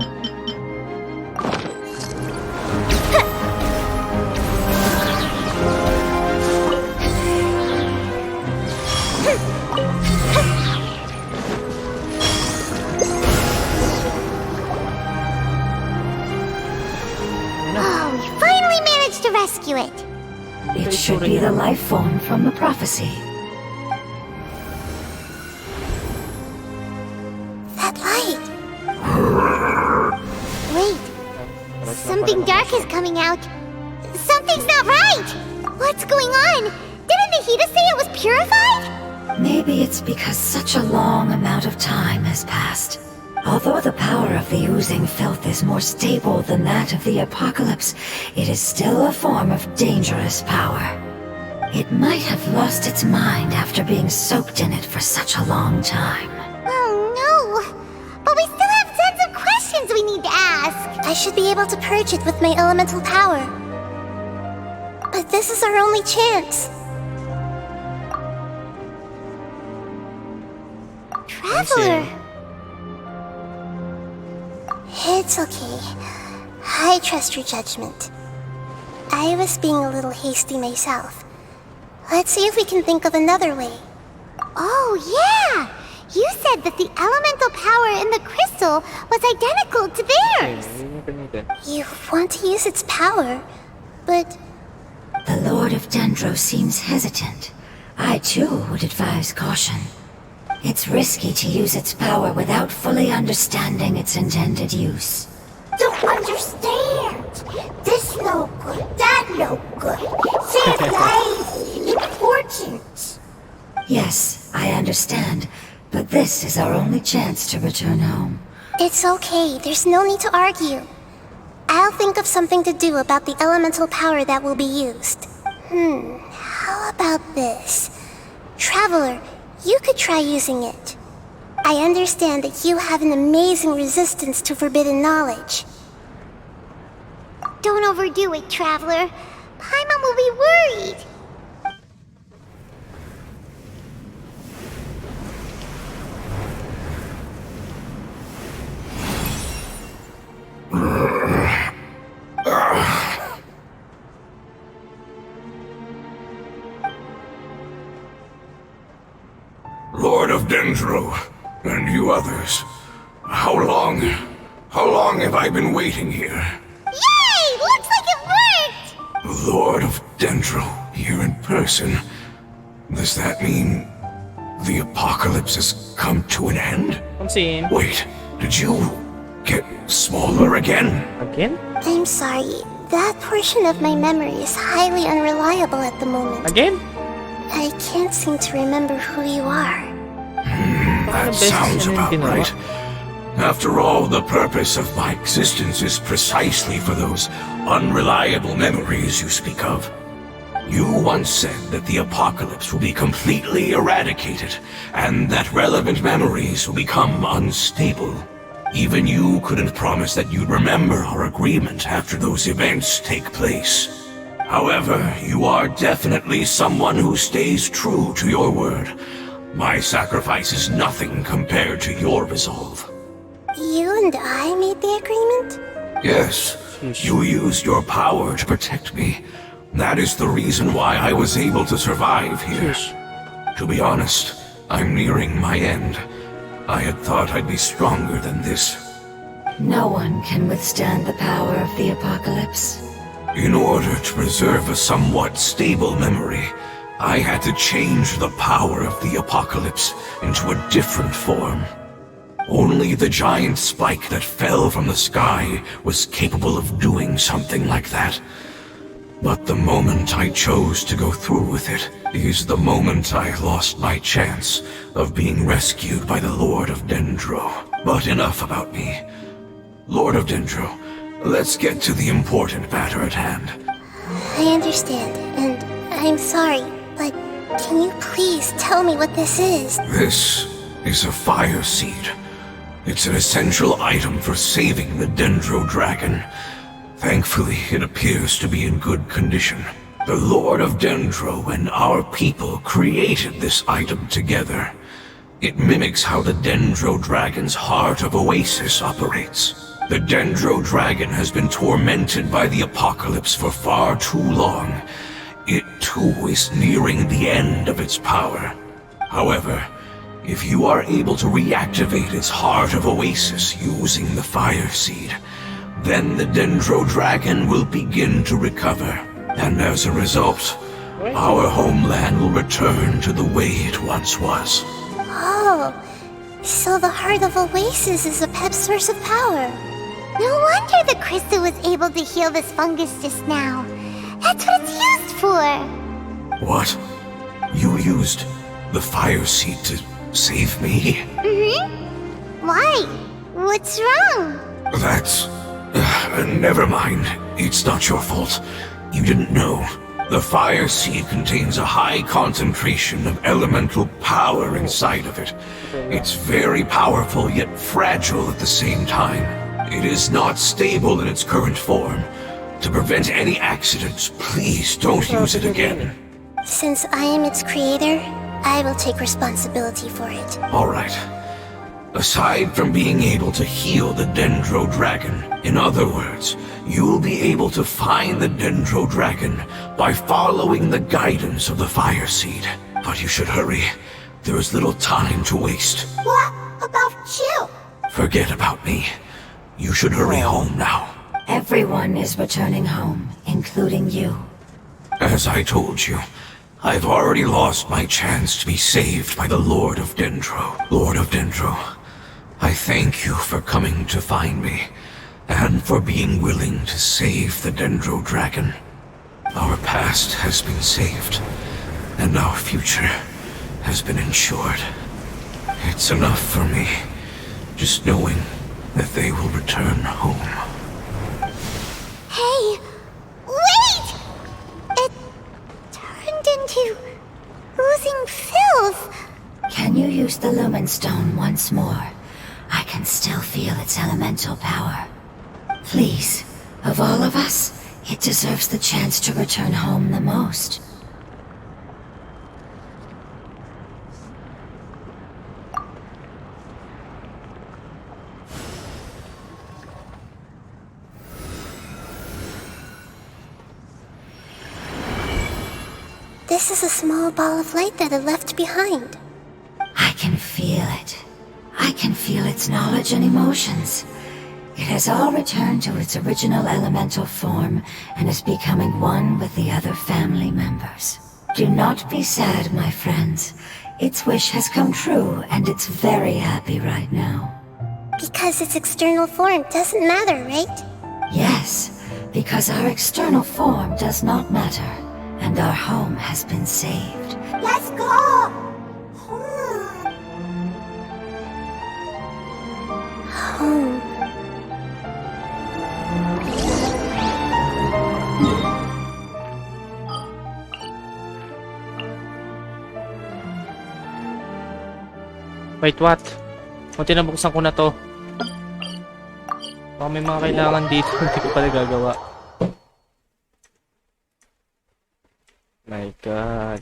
Oh, we finally managed to rescue it. It should be the life form from the prophecy. That light! Wait, something dark is coming out. Something's not right! What's going on? Didn't Nahida say it was purified? Maybe it's because such a long amount of time has passed. Although the power of the oozing filth is more stable than that of the apocalypse, it is still a form of dangerous power. It might have lost its mind after being soaked in it for such a long time. Oh no! But we still have tons of questions we need to ask! I should be able to purge it with my elemental power. But this is our only chance. Traveler! It's okay. I trust your judgment. I was being a little hasty myself. Let's see if we can think of another way. Oh yeah! You said that the elemental power in the crystal was identical to theirs! You want to use its power, but... The Lord of Dendro seems hesitant. I too would advise caution. It's risky to use its power without fully understanding its intended use. Don't understand. This no good, that no good. Save lives. Important. Yes, I understand, but this is our only chance to return home. It's okay, there's no need to argue. I'll think of something to do about the elemental power that will be used. How about this? Traveler, you could try using it. I understand that you have an amazing resistance to forbidden knowledge. Don't overdo it, Traveler. Paimon will be worried. Lord of Dendro, and you others, how long have I been waiting here? Yay! Looks like it worked! Lord of Dendro, here in person. Does that mean the apocalypse has come to an end? I'm seeing. Wait, did you get smaller again? Again? I'm sorry. That portion of my memory is highly unreliable at the moment. Again? I can't seem to remember who you are. That sounds about right. After all, the purpose of my existence is precisely for those unreliable memories you speak of. You once said that the apocalypse will be completely eradicated, and that relevant memories will become unstable. Even you couldn't promise that you'd remember our agreement after those events take place. However, you are definitely someone who stays true to your word. My sacrifice is nothing compared to your resolve. You and I made the agreement? Yes, you used your power to protect me. That is the reason why I was able to survive here. To be honest, I'm nearing my end. I had thought I'd be stronger than this. No one can withstand the power of the apocalypse. In order to preserve a somewhat stable memory, I had to change the power of the apocalypse into a different form. Only the giant spike that fell from the sky was capable of doing something like that. But the moment I chose to go through with it is the moment I lost my chance of being rescued by the Lord of Dendro. But enough about me. Lord of Dendro, let's get to the important matter at hand. I understand, and I'm sorry, but can you please tell me what this is? This is a fire seed. It's an essential item for saving the Dendro Dragon. Thankfully, it appears to be in good condition. The Lord of Dendro and our people created this item together. It mimics how the Dendro Dragon's Heart of Oasis operates. The Dendro Dragon has been tormented by the apocalypse for far too long. It too is nearing the end of its power. However, if you are able to reactivate its Heart of Oasis using the Fire Seed, then the Dendro Dragon will begin to recover. And as a result, our homeland will return to the way it once was. Oh, so the Heart of Oasis is a pep source of power. No wonder the crystal was able to heal this fungus just now. That's what it's used for. What? You used the Fire Seed to save me? Why? What's wrong? That's... never mind. It's not your fault. You didn't know. The Fire Seed contains a high concentration of elemental power inside of it. It's very powerful, yet fragile at the same time. It is not stable in its current form. To prevent any accidents, please don't use it again. Since I am its creator, I will take responsibility for it. Alright. Aside from being able to heal the Dendro Dragon, in other words, you'll be able to find the Dendro Dragon by following the guidance of the Fire Seed. But you should hurry. There is little time to waste. What about you? Forget about me. You should hurry home now. Everyone is returning home, including you. As I told you, I've already lost my chance to be saved by the Lord of Dendro. Lord of Dendro, I thank you for coming to find me, and for being willing to save the Dendro Dragon. Our past has been saved, and our future has been ensured. It's enough for me, just knowing that they will return home. Hey, wait! stone once more, I can still feel its elemental power. Please, of all of us, it deserves the chance to return home the most. This is a small ball of light that it left behind. I can feel it. I can feel its knowledge and emotions. It has all returned to its original elemental form and is becoming one with the other family members. Do not be sad, my friends. Its wish has come true and it's very happy right now. Because its external form doesn't matter, right? Yes, because our external form does not matter, and our home has been saved. Let's go! Home. Wait, what? Kung tinabuksan ko na to. Baka may mga kailangan dito, hindi ko pala gagawa. My God.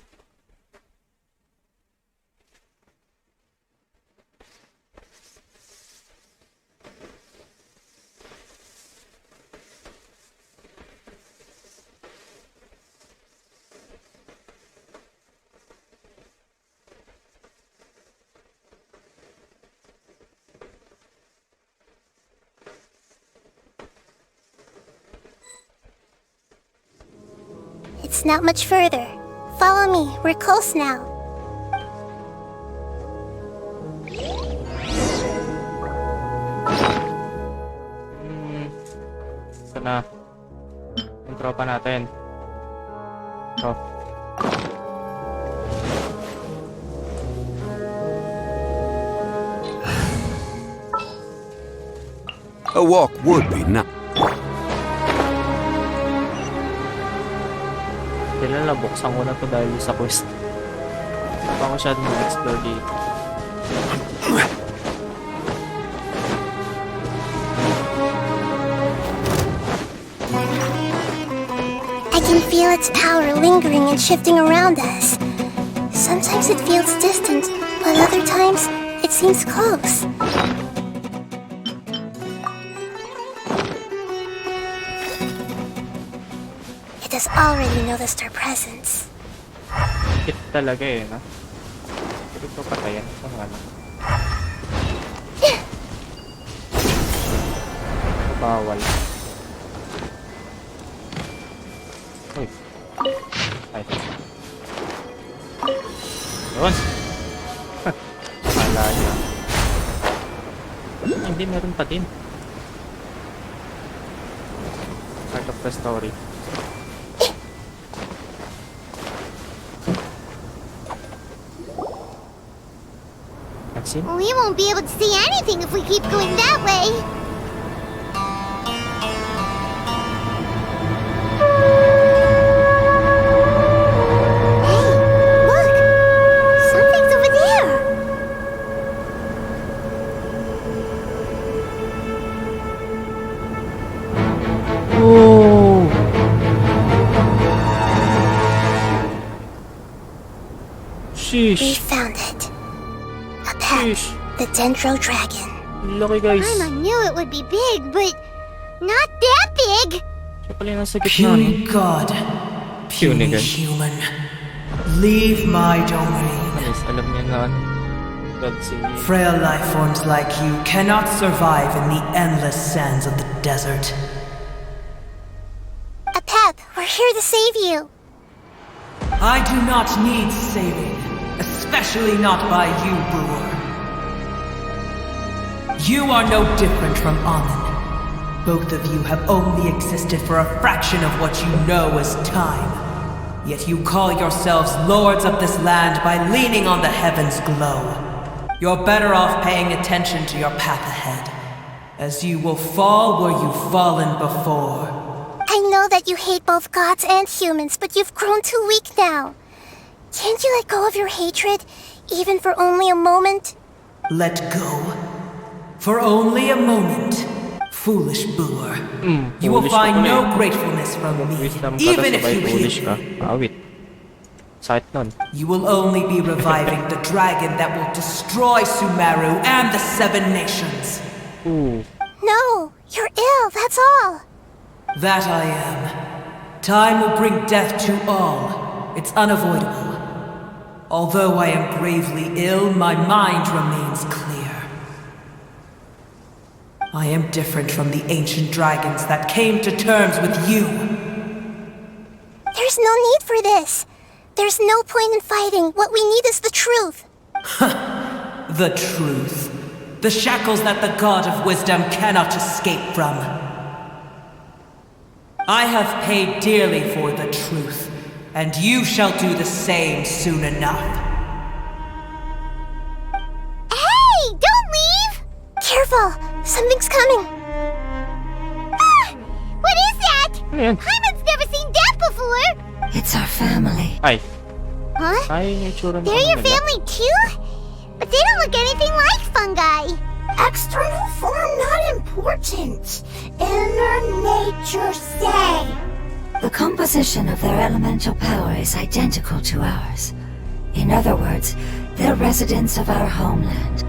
It's not much further. Follow me, we're close now. Ito na. Yung tropa natin. Ito. A walk would be nice. Kailan nabuksan ko na to dahil sa quest. Hindi pa ako masyadong mag-explore dito. I can feel its power lingering and shifting around us. Sometimes it feels distant, but other times it seems close. It has already noticed our presence. Hit talaga eh, no? Hindi ko patayan. Ito nga lang. Bawal. Uy. Ay. Yun. Kala niya. Hindi, meron pa din. Part of the story. We won't be able to see anything if we keep going that way. Hey, look! Something's over there! Oh! We Sheesh! found it. A pet, the Dendro Dragon. Laki guys. I knew it would be big, but not that big! Siya pala yung nasa gitna, no? Puny god, puny Puny god. human, leave my domain. Alis, alam niya na ano. God si... Frail life forms like you cannot survive in the endless sands of the desert. A pet, we're here to save you. I do not need saving, especially not by you, brewer. You are no different from Amun. Both of you have only existed for a fraction of what you know as time. Yet you call yourselves lords of this land by leaning on the heavens' glow. You're better off paying attention to your path ahead, as you will fall where you've fallen before. I know that you hate both gods and humans, but you've grown too weak now. Can't you let go of your hatred, even for only a moment? Let go. For only a moment. Foolish boor. You will foolish ka find pala no eh. gratefulness from me, Wisdom ka, even tas if sabay you foolish heal ka. me. Awit. Sakit nun. You will only be reviving the dragon that will destroy Sumeru and the 7 nations. Ooh. No, you're ill, that's all. That I am. Time will bring death to all. It's unavoidable. Although I am gravely ill, my mind remains clear. I am different from the ancient dragons that came to terms with you. There's no need for this. There's no point in fighting. What we need is the truth. The truth. The shackles that the God of Wisdom cannot escape from. I have paid dearly for the truth, and you shall do the same soon enough. Hey, don't leave! Careful, something's coming. Ah! What is that? Ano yan? Paimon's never seen that before. It's our family. Ay. Huh? Ay, yung itsura ng They're ano your nila. family too? But they don't look anything like fungi. External form not important. Inner nature say. The composition of their elemental power is identical to ours. In other words, they're residents of our homeland.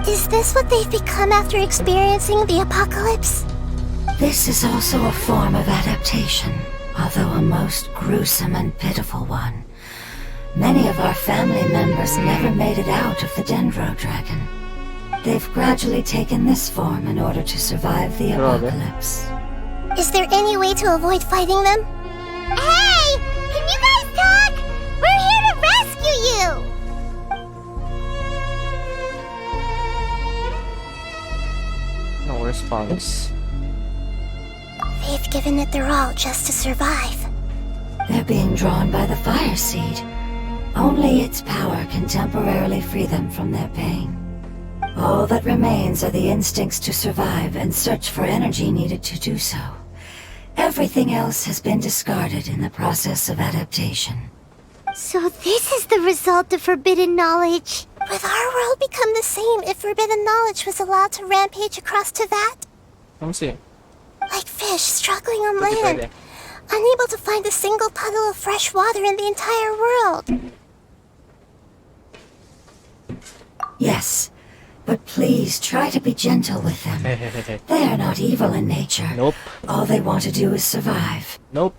Is this what they've become after experiencing the apocalypse? This is also a form of adaptation, although a most gruesome and pitiful one. Many of our family members never made it out of the Dendro Dragon. They've gradually taken this form in order to survive the Grabe. apocalypse. Is there any way to avoid fighting them? Hey! Can you guys talk? We're here to rescue you! No response. They've given it their all just to survive. They're being drawn by the fire seed. Only its power can temporarily free them from their pain. All that remains are the instincts to survive and search for energy needed to do so. Everything else has been discarded in the process of adaptation. So this is the result of forbidden knowledge. Would our world become the same if forbidden knowledge was allowed to rampage across Teyvat? Ano siya? Like fish struggling on Pwede, land, pwede. unable to find a single puddle of fresh water in the entire world. Yes, but please try to be gentle with them. They are not evil in nature. Nope. All they want to do is survive. Nope.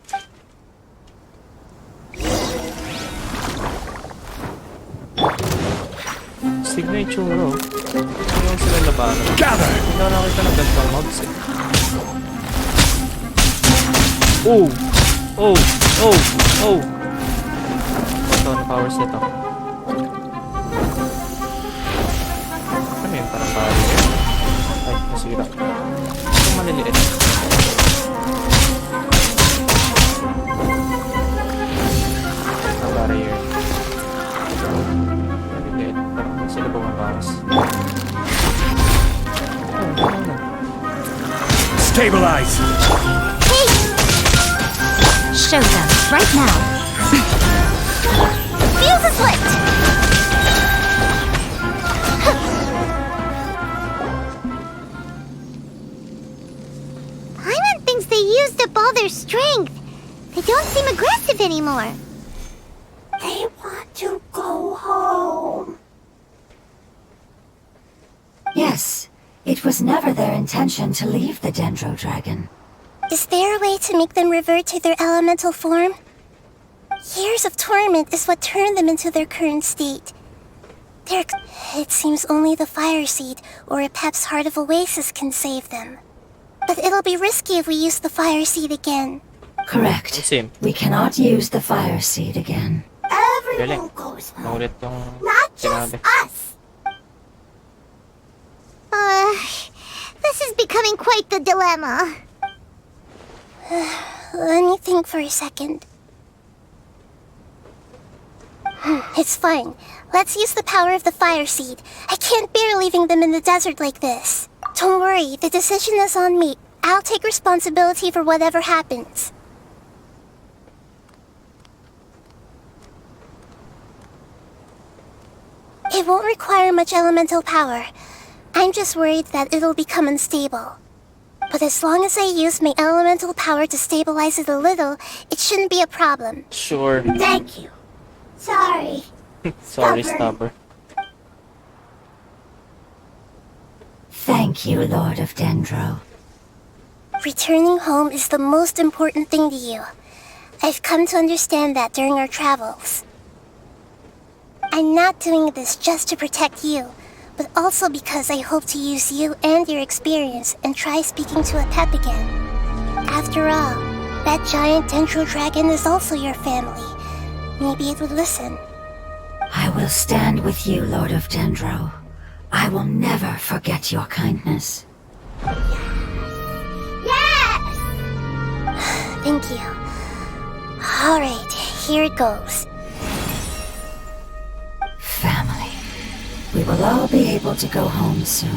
Sig na yung tsura, oh. Hindi naman sila labanan. Gather! Hindi na nakita ng gantang mobs, eh. Oh! Oh! Oh! Oh! Ito, na powers nito. Ano yun? Parang barrier? Ay, nasira. Ito maliliit. Barrier. Maliliit. Parang sila bumabawas. Stabilize! Show them, right now. Fuse is lit! Paimon thinks they used up all their strength. They don't seem aggressive anymore. They want to go home. Yes, it was never their intention to leave the Dendro Dragon. Is there a way to make them revert to their elemental form? Years of torment is what turned them into their current state. It seems only the fire seed or a Pep's Heart of Oasis can save them. But it'll be risky if we use the fire seed again. Correct. Same. We cannot use the fire seed again. Everyone Galing. goes home. Naulit yung Not just sinabi. us. This is becoming quite the dilemma. Let me think for a second. It's fine. Let's use the power of the fire seed. I can't bear leaving them in the desert like this. Don't worry, the decision is on me. I'll take responsibility for whatever happens. It won't require much elemental power. I'm just worried that it'll become unstable. But as long as I use my elemental power to stabilize it a little, it shouldn't be a problem. Sure. Thank you. Sorry. Sorry, Stopper. Thank you, Lord of Dendro. Returning home is the most important thing to you. I've come to understand that during our travels. I'm not doing this just to protect you, but also because I hope to use you and your experience and try speaking to a pet again. After all, that giant Dendro dragon is also your family. Maybe it would listen. I will stand with you, Lord of Dendro. I will never forget your kindness. Yes! Thank you. Alright, here it goes. Family. We will all be able to go home soon.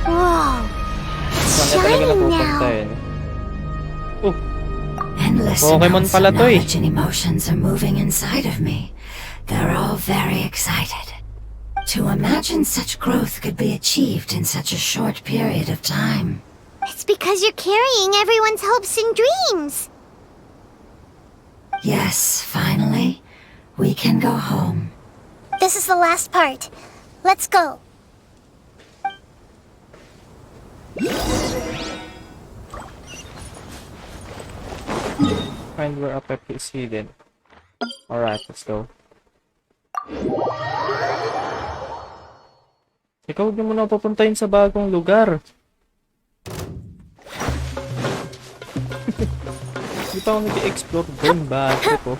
Whoa. It's Saan ka talaga shining napupunta now. eh? Endless Pokemon amounts pala of to eh. knowledge and emotions are moving inside of me. They're all very excited. To imagine such growth could be achieved in such a short period of time. It's because you're carrying everyone's hopes and dreams. Yes, finally, we can go home. This is the last part. Let's go. Find where a pep is hidden. Alright, let's go. Ikaw, huwag mo na papuntahin sa bagong lugar. Hindi pa ako nag-explore doon ba? Ako.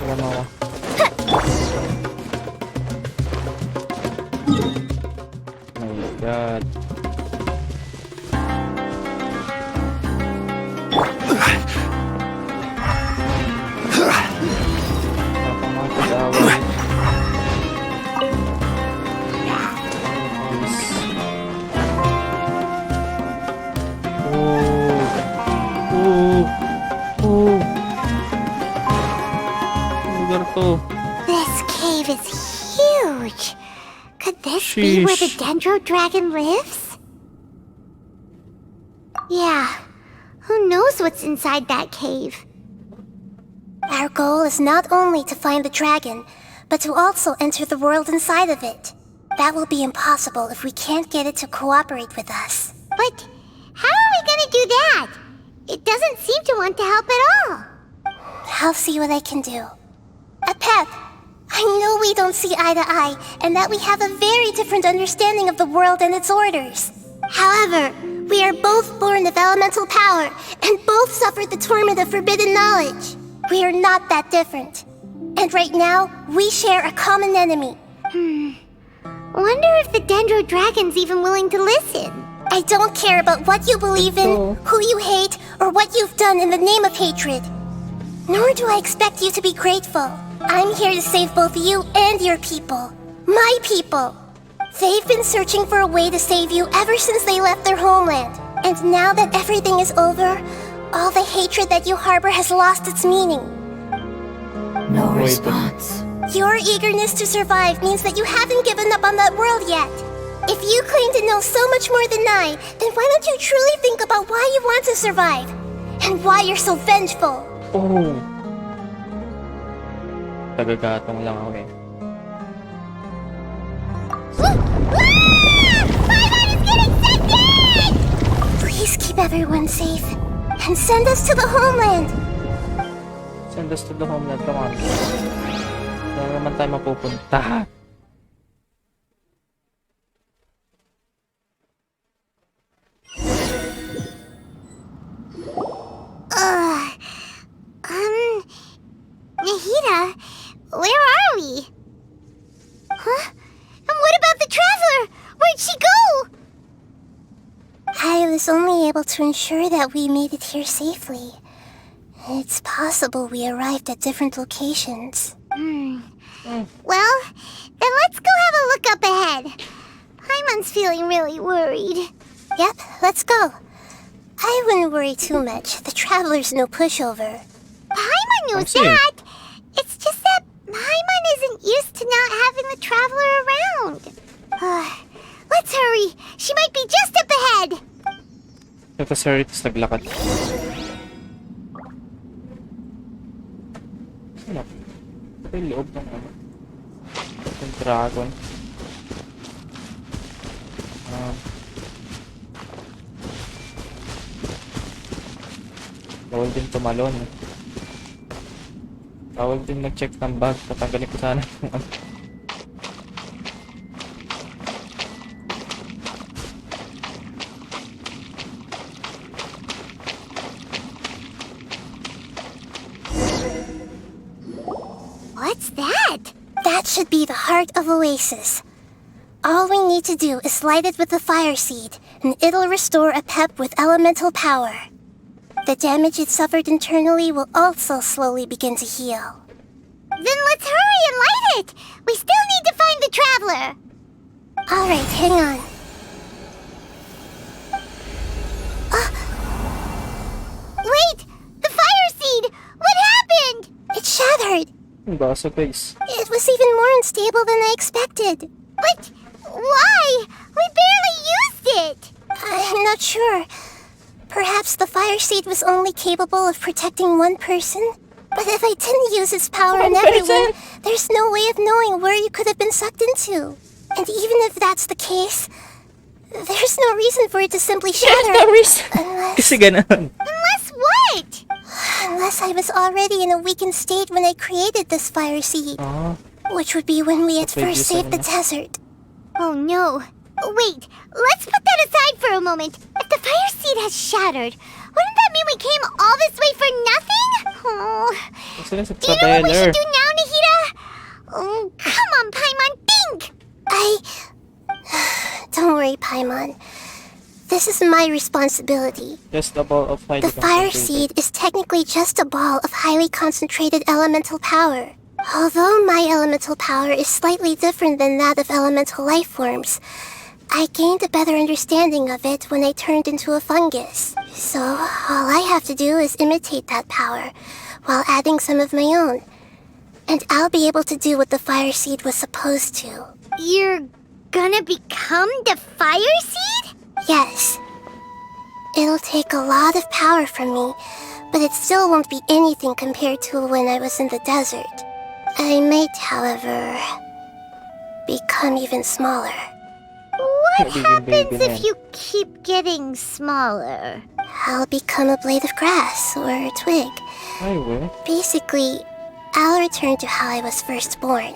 Wala mo ako. Oh my god. Nakakaway. This cave is huge. Could this be where the Sheesh. Dendro Dragon lives? Yeah. Who knows what's inside that cave? Our goal is not only to find the dragon, but to also enter the world inside of it. That will be impossible if we can't get it to cooperate with us. But how are we gonna do that? It doesn't seem to want to help at all. I'll see what I can do. Pep, I know we don't see eye to eye, and that we have a very different understanding of the world and its orders. However, we are both born of elemental power, and both suffered the torment of forbidden knowledge. We are not that different. And right now, we share a common enemy. Wonder if the Dendro Dragon's even willing to listen. I don't care about what you believe in, who you hate, or what you've done in the name of hatred. Nor do I expect you to be grateful. I'm here to save both you and your people. My people. They've been searching for a way to save you ever since they left their homeland. And now that everything is over, all the hatred that you harbor has lost its meaning. No response. Your eagerness to survive means that you haven't given up on that world yet. If you claim to know so much more than I, then why don't you truly think about why you want to survive? And why you're so vengeful? Oh. Tagagatong lang ako eh. Please keep everyone safe. And send us to the homeland. Send us to the homeland. Come on. Saan naman tayo mapupunta? Nahida, where are we? Huh? And what about the traveler? Where'd she go? I was only able to ensure that we made it here safely. It's possible we arrived at different locations. Well, then let's go have a look up ahead. Paimon's feeling really worried. Yep, let's go. I wouldn't worry too much. The Traveler's no pushover. Paimon knows see. that. It's just that Paimon isn't used to not having the Traveler around. Let's hurry. She might be just up ahead. Tapos naglakad. Ano? Ito yung loob ng ano? Yung dragon. Bawal din tumalon. Bawal din mag-check ng bag. Tatanggalin ko sana yung ano. What's that? That should be the heart of Oasis. All we need to do is light it with the fire seed, and it'll restore a pep with elemental power. The damage it suffered internally will also slowly begin to heal. Then let's hurry and light it. We still need to find the Traveler. Alright, hang on. Wait! The fire seed! What happened? It shattered. Ang basa guys. It was even more unstable than I expected. But why? We barely used it. I'm not sure. Perhaps the fire seed was only capable of protecting one person? But if I didn't use its power on everyone, there's no way of knowing where you could have been sucked into. And even if that's the case, there's no reason for it to simply shatter. No reason. Kasi ganun. Unless what? Unless I was already in a weakened state when I created this fire seed. Which would be when we had first saved the desert. Oh no. Wait, let's put that aside for a moment. If the fire seed has shattered, wouldn't that mean we came all this way for nothing? Oh. Do you know what we should do now, Nahida? Oh, come on, Paimon, think! Don't worry, Paimon. This is my responsibility. Just a ball of highly The fire concentrated. seed is technically just a ball of highly concentrated elemental power. Although my elemental power is slightly different than that of elemental life forms, I gained a better understanding of it when I turned into a fungus. So, all I have to do is imitate that power, while adding some of my own. And I'll be able to do what the fire seed was supposed to. You're gonna become the fire seed? Yes. It'll take a lot of power from me, but it still won't be anything compared to when I was in the desert. I might, however, become even smaller. What happens if you keep getting smaller? I'll become a blade of grass or a twig. Ay, well. Basically, I'll return to how I was first born.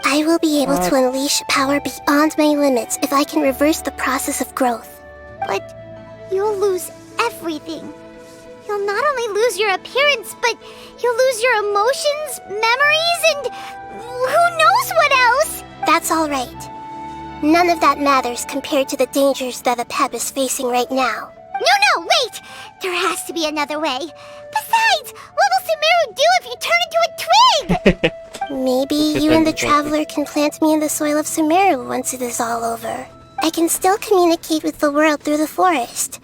I will be able to unleash power beyond my limits if I can reverse the process of growth. But you'll lose everything. You'll not only lose your appearance, but you'll lose your emotions, memories, and who knows what else? That's all right. None of that matters compared to the dangers that a pep is facing right now. No, wait! There has to be another way. Besides, what will Sumeru do if you turn into a twig? Maybe you and the Traveler can plant me in the soil of Sumeru once it is all over. I can still communicate with the world through the forest.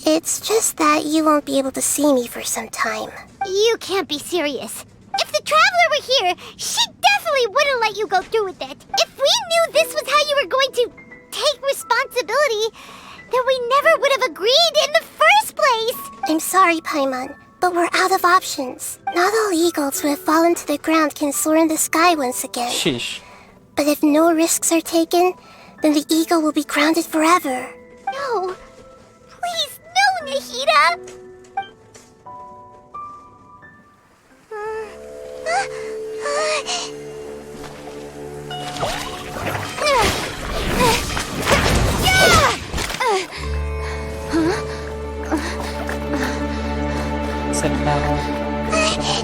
It's just that you won't be able to see me for some time. You can't be serious. If the Traveler were here, she definitely wouldn't let you go through with it. If we knew this was how you were going to take responsibility, then we never would have agreed in the first place. I'm sorry, Paimon, but we're out of options. Not all eagles who have fallen to the ground can soar in the sky once again. Sheesh. But if no risks are taken, then the eagle will be grounded forever. No. Please, no, Nahida.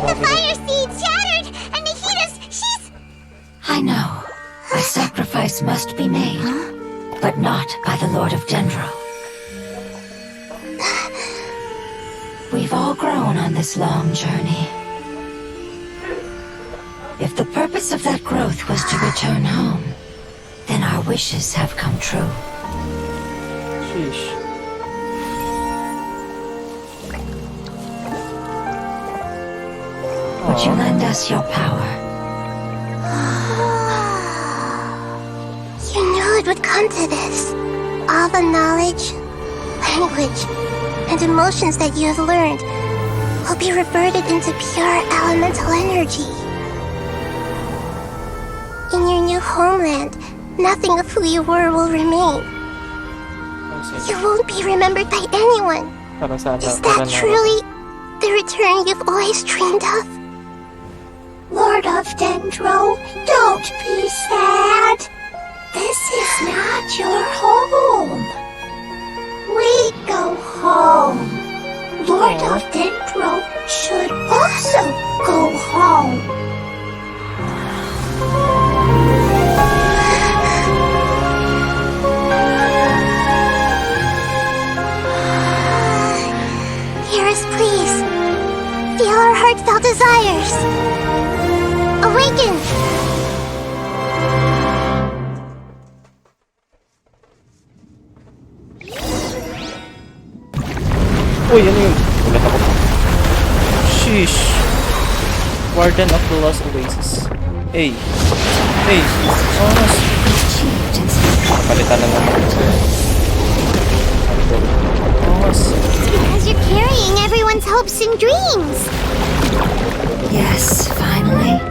The fire seed shattered, and she's... I know. A sacrifice must be made, but not by the Lord of Dendro. we've all grown on this long journey. If the purpose of that growth was to return home, then our wishes have come true. Sheesh. Would you lend us your power? You knew it would come to this. All the knowledge, language, and emotions that you have learned will be reverted into pure elemental energy. In your new homeland, nothing of who you were will remain. You won't be remembered by anyone. Para sana, Is para that na- truly the return you've always dreamed of? Lord of Dendro, don't be sad. This is not your home. We go home. Lord of Dendro should also go home. Hear us, please. Feel our heartfelt desires. Awaken! Uy, ano yun? Ulat ako. Sheesh. Warden of the Lost Oasis. Hey. Hey. Oras. Palitan na naman. Oras. Because you're carrying everyone's hopes and dreams. Yes, finally.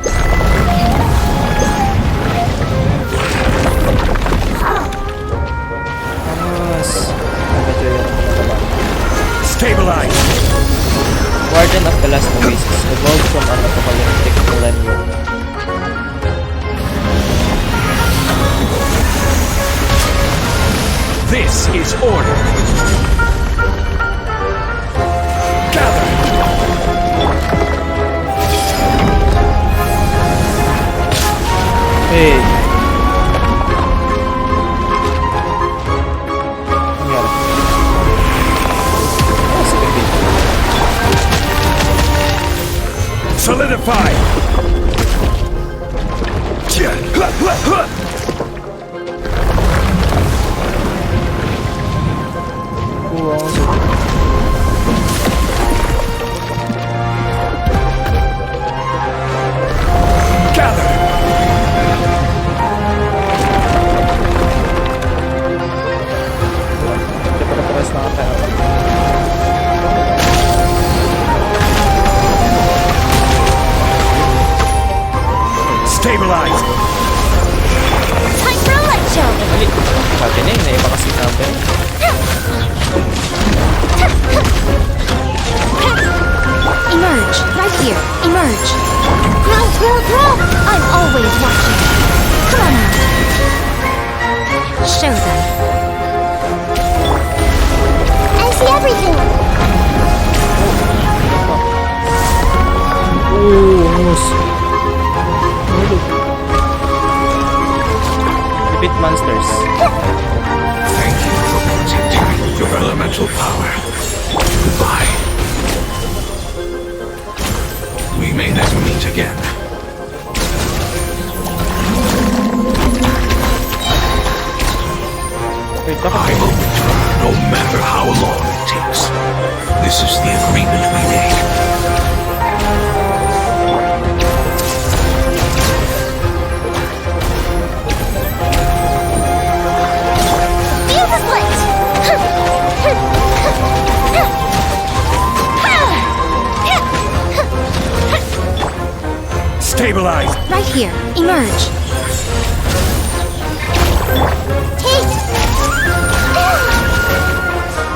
Oras. Medyo yung naman. Stabilize! Warden of the Last Oasis evolved from an apocalyptic millennium. This is order! Gather! Hey. Nangyari? Oh, sige. Solidify! Stabilize! Time for a light show! Mali. Sabi niya, inaiba kasi number. Emerge, right here. Emerge. Grow! I'm always watching. Come on out. Show them. I see everything! Oh, almost. Repeat monsters. Thank you for protecting your elemental power. Goodbye. We may never meet again. Wait, I will return no matter how long it takes. This is the agreement we made. Feel the split! Stabilize! Right here. Emerge. Take!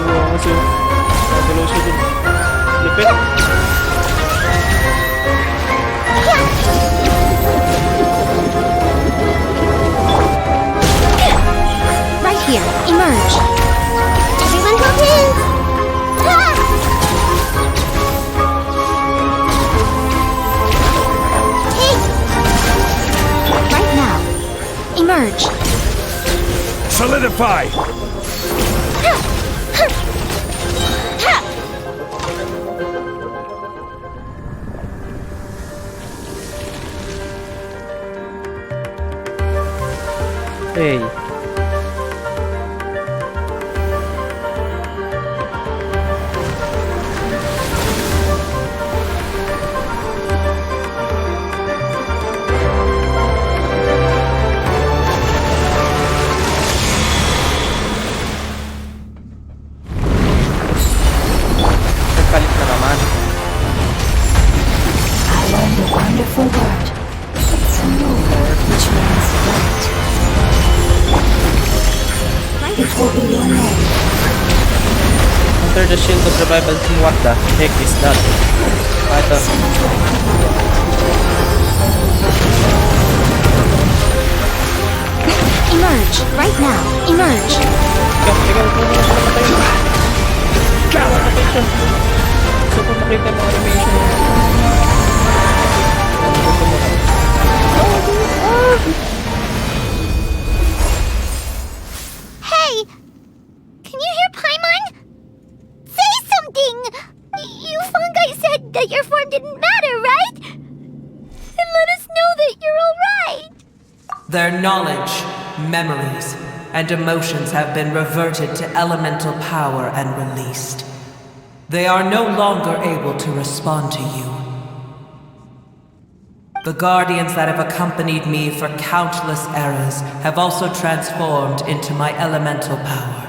Oo, kasi nagalaw siya dun. Lipit. Right here. Emerge. Everyone go in! Take! Right now. Emerge. Solidify! Hey. Nagpalit na naman. I learned a wonderful word. It's a new word which means light. It will be your name. Under the shield of revival. What the heck is that? Ah, ito. Emerge, right now. Emerge. Teka, gusto ko makita yung animation. Hey! Can you hear Paimon? Say something! You fungi said that your form didn't matter, right? And let us know that you're alright! Their knowledge, memories, and emotions have been reverted to elemental power and released. They are no longer able to respond to you. The guardians that have accompanied me for countless eras have also transformed into my elemental power.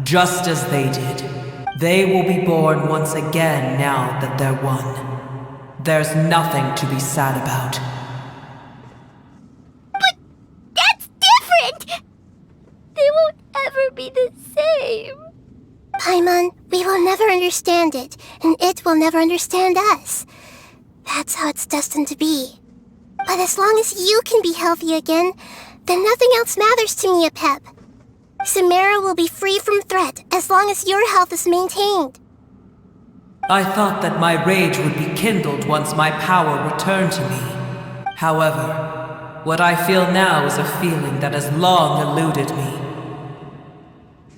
Just as they did. They will be born once again now that they're one. There's nothing to be sad about. But that's different! They won't ever be the same. Paimon, we will never understand it, and it will never understand us. That's how it's destined to be. But as long as you can be healthy again, then nothing else matters to me, Apep. Samara will be free from threat as long as your health is maintained. I thought that my rage would be kindled once my power returned to me. However, what I feel now is a feeling that has long eluded me.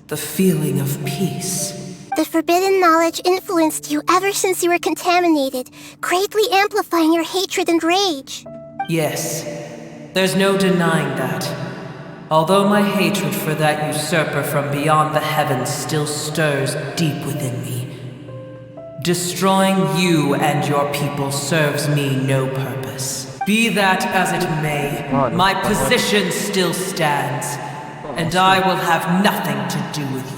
The feeling of peace. The forbidden knowledge influenced you ever since you were contaminated, greatly amplifying your hatred and rage. Yes, there's no denying that. Although my hatred for that usurper from beyond the heavens still stirs deep within me, destroying you and your people serves me no purpose. Be that as it may, my position still stands, and I will have nothing to do with you.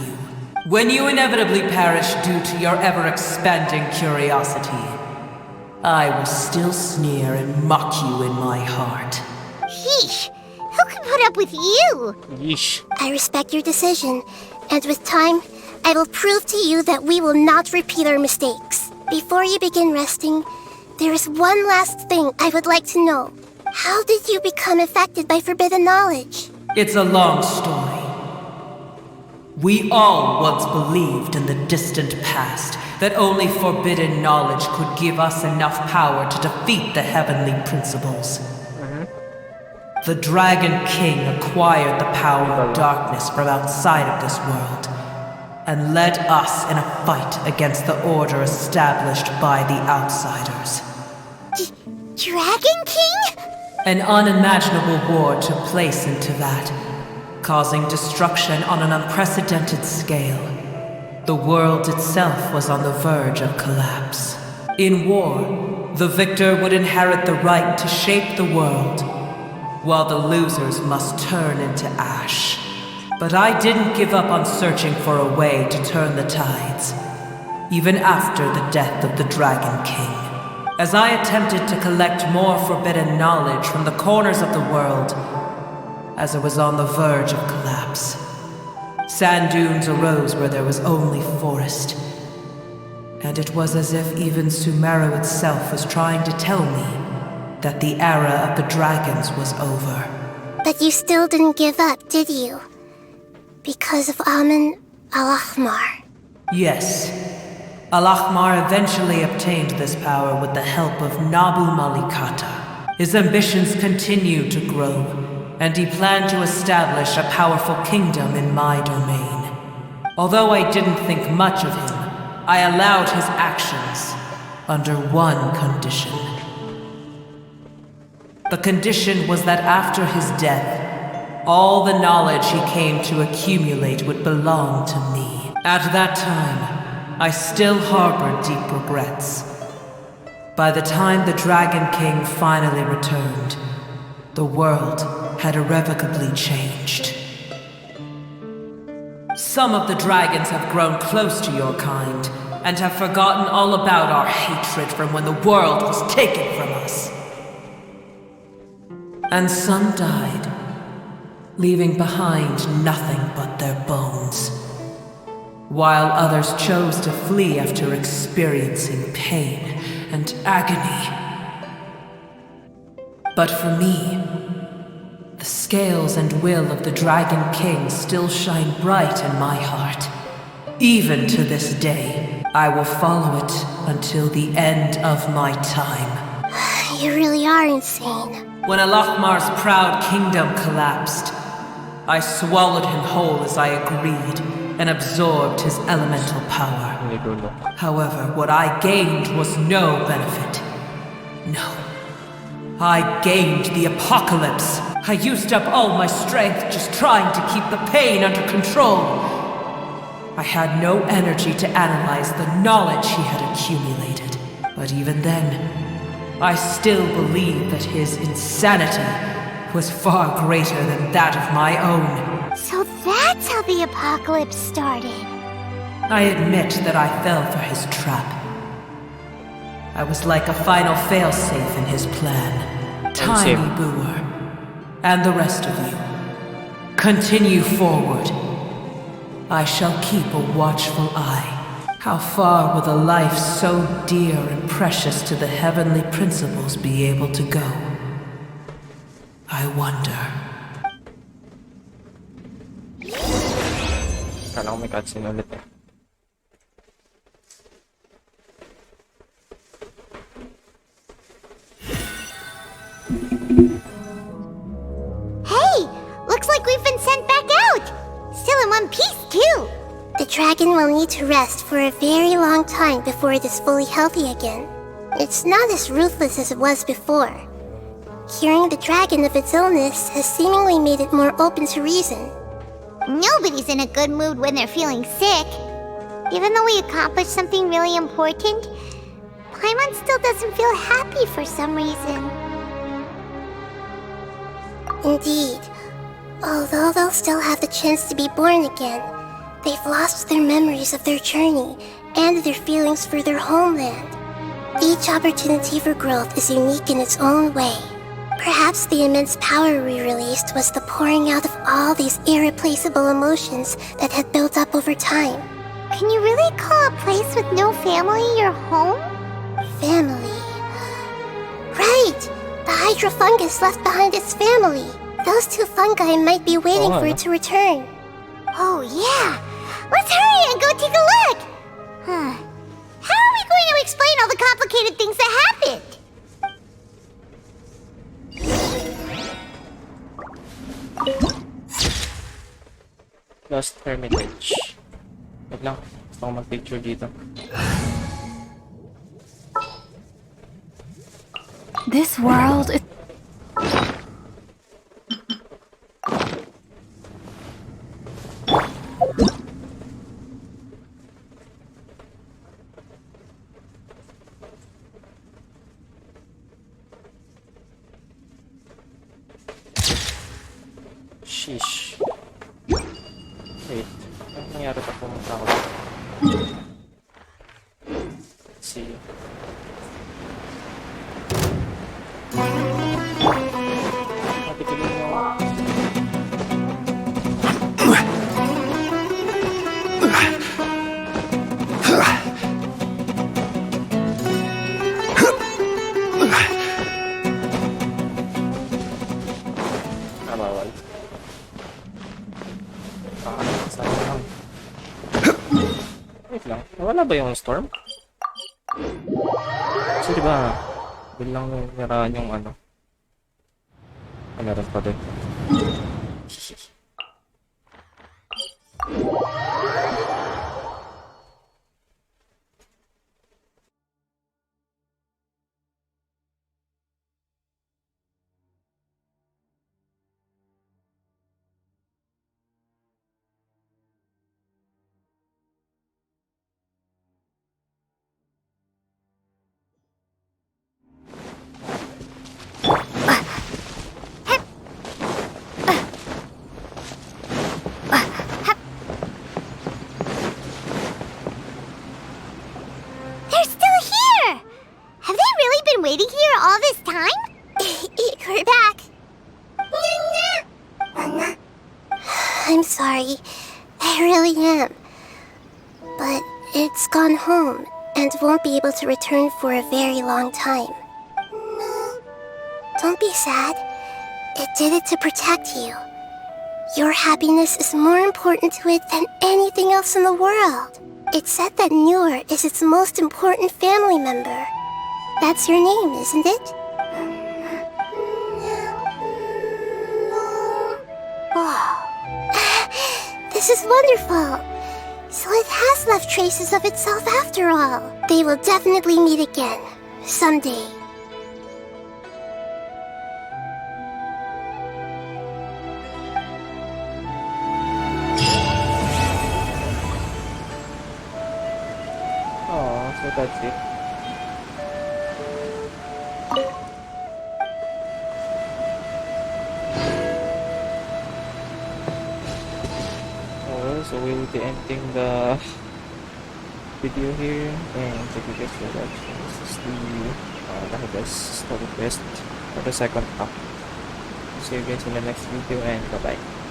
When you inevitably perish due to your ever-expanding curiosity, I will still sneer and mock you in my heart. Yeesh! Who can put up with you? Yeesh. I respect your decision, and with time, I will prove to you that we will not repeat our mistakes. Before you begin resting, there is one last thing I would like to know. How did you become affected by forbidden knowledge? It's a long story. We all once believed in the distant past that only forbidden knowledge could give us enough power to defeat the heavenly principles. The Dragon King acquired the power of darkness from outside of this world and led us in a fight against the order established by the outsiders. Dragon King? An unimaginable war took place into that, causing destruction on an unprecedented scale. The world itself was on the verge of collapse. In war, the victor would inherit the right to shape the world, while the losers must turn into ash. But I didn't give up on searching for a way to turn the tides, even after the death of the Dragon King. As I attempted to collect more forbidden knowledge from the corners of the world, as it was on the verge of collapse, sand dunes arose where there was only forest. And it was as if even Sumeru itself was trying to tell me that the era of the dragons was over. But you still didn't give up, did you? Because of Amun Al-Ahmar. Yes. Al-Ahmar eventually obtained this power with the help of Nabu Malikata. His ambitions continued to grow, and he planned to establish a powerful kingdom in my domain. Although I didn't think much of him, I allowed his actions under one condition. The condition was that after his death, all the knowledge he came to accumulate would belong to me. At that time, I still harbored deep regrets. By the time the Dragon King finally returned, the world had irrevocably changed. Some of the dragons have grown close to your kind, and have forgotten all about our hatred from when the world was taken from us. And some died, leaving behind nothing but their bones, while others chose to flee after experiencing pain and agony. But for me, the scales and will of the Dragon King still shine bright in my heart. Even to this day, I will follow it until the end of my time. You really are insane. When Alachmar's proud kingdom collapsed, I swallowed him whole as I agreed, and absorbed his elemental power. However, what I gained was no benefit. No. I gained the apocalypse. I used up all my strength just trying to keep the pain under control. I had no energy to analyze the knowledge he had accumulated. But even then, I still believed that his insanity was far greater than that of my own. So that's how the apocalypse started. I admit that I fell for his trap. I was like a final failsafe in his plan. Tiny Booer, and the rest of you, continue forward. I shall keep a watchful eye. How far will a life so dear and precious to the heavenly principles be able to go? I wonder. Kala ko may cutscene ulit eh. Hey! Looks like we've been sent back out! Still in one piece, too! The dragon will need to rest for a very long time before it is fully healthy again. It's not as ruthless as it was before. Curing the dragon of its illness has seemingly made it more open to reason. Nobody's in a good mood when they're feeling sick. Even though we accomplished something really important, Paimon still doesn't feel happy for some reason. Indeed. Although they'll still have the chance to be born again, they've lost their memories of their journey and their feelings for their homeland. Each opportunity for growth is unique in its own way. Perhaps the immense power we released was the pouring out of all these irreplaceable emotions that had built up over time. Can you really call a place with no family your home? Family. Right! The Hydra fungus left behind its family. Those two fungi might be waiting for it to return. Oh yeah! Let's hurry and go take a look! Huh. How are we going to explain all the complicated things that happened? Lost Hermitage. Wait lang. Gusto ko mag-picture dito. This world is... Sheesh. Wait. Anong nangyari pa pumunta ako dito? Let's see. Matitigil mo ako. Bawal. Sayang. Wait lang. Nawala ba yung storm? Kasi diba, bilang niraan yung ano. Meron pa din. I'm sorry. I really am. But it's gone home and won't be able to return for a very long time. Don't be sad. It did it to protect you. Your happiness is more important to it than anything else in the world. It's said that Noor is its most important family member. That's your name, isn't it? Oh. This is wonderful. So it has left traces of itself after all. They will definitely meet again, someday. Oh, so that's it. So we'll be ending the video here, and thank you guys for watching. This is the Nahida's story quest for the second half. See you guys in the next video, and bye bye.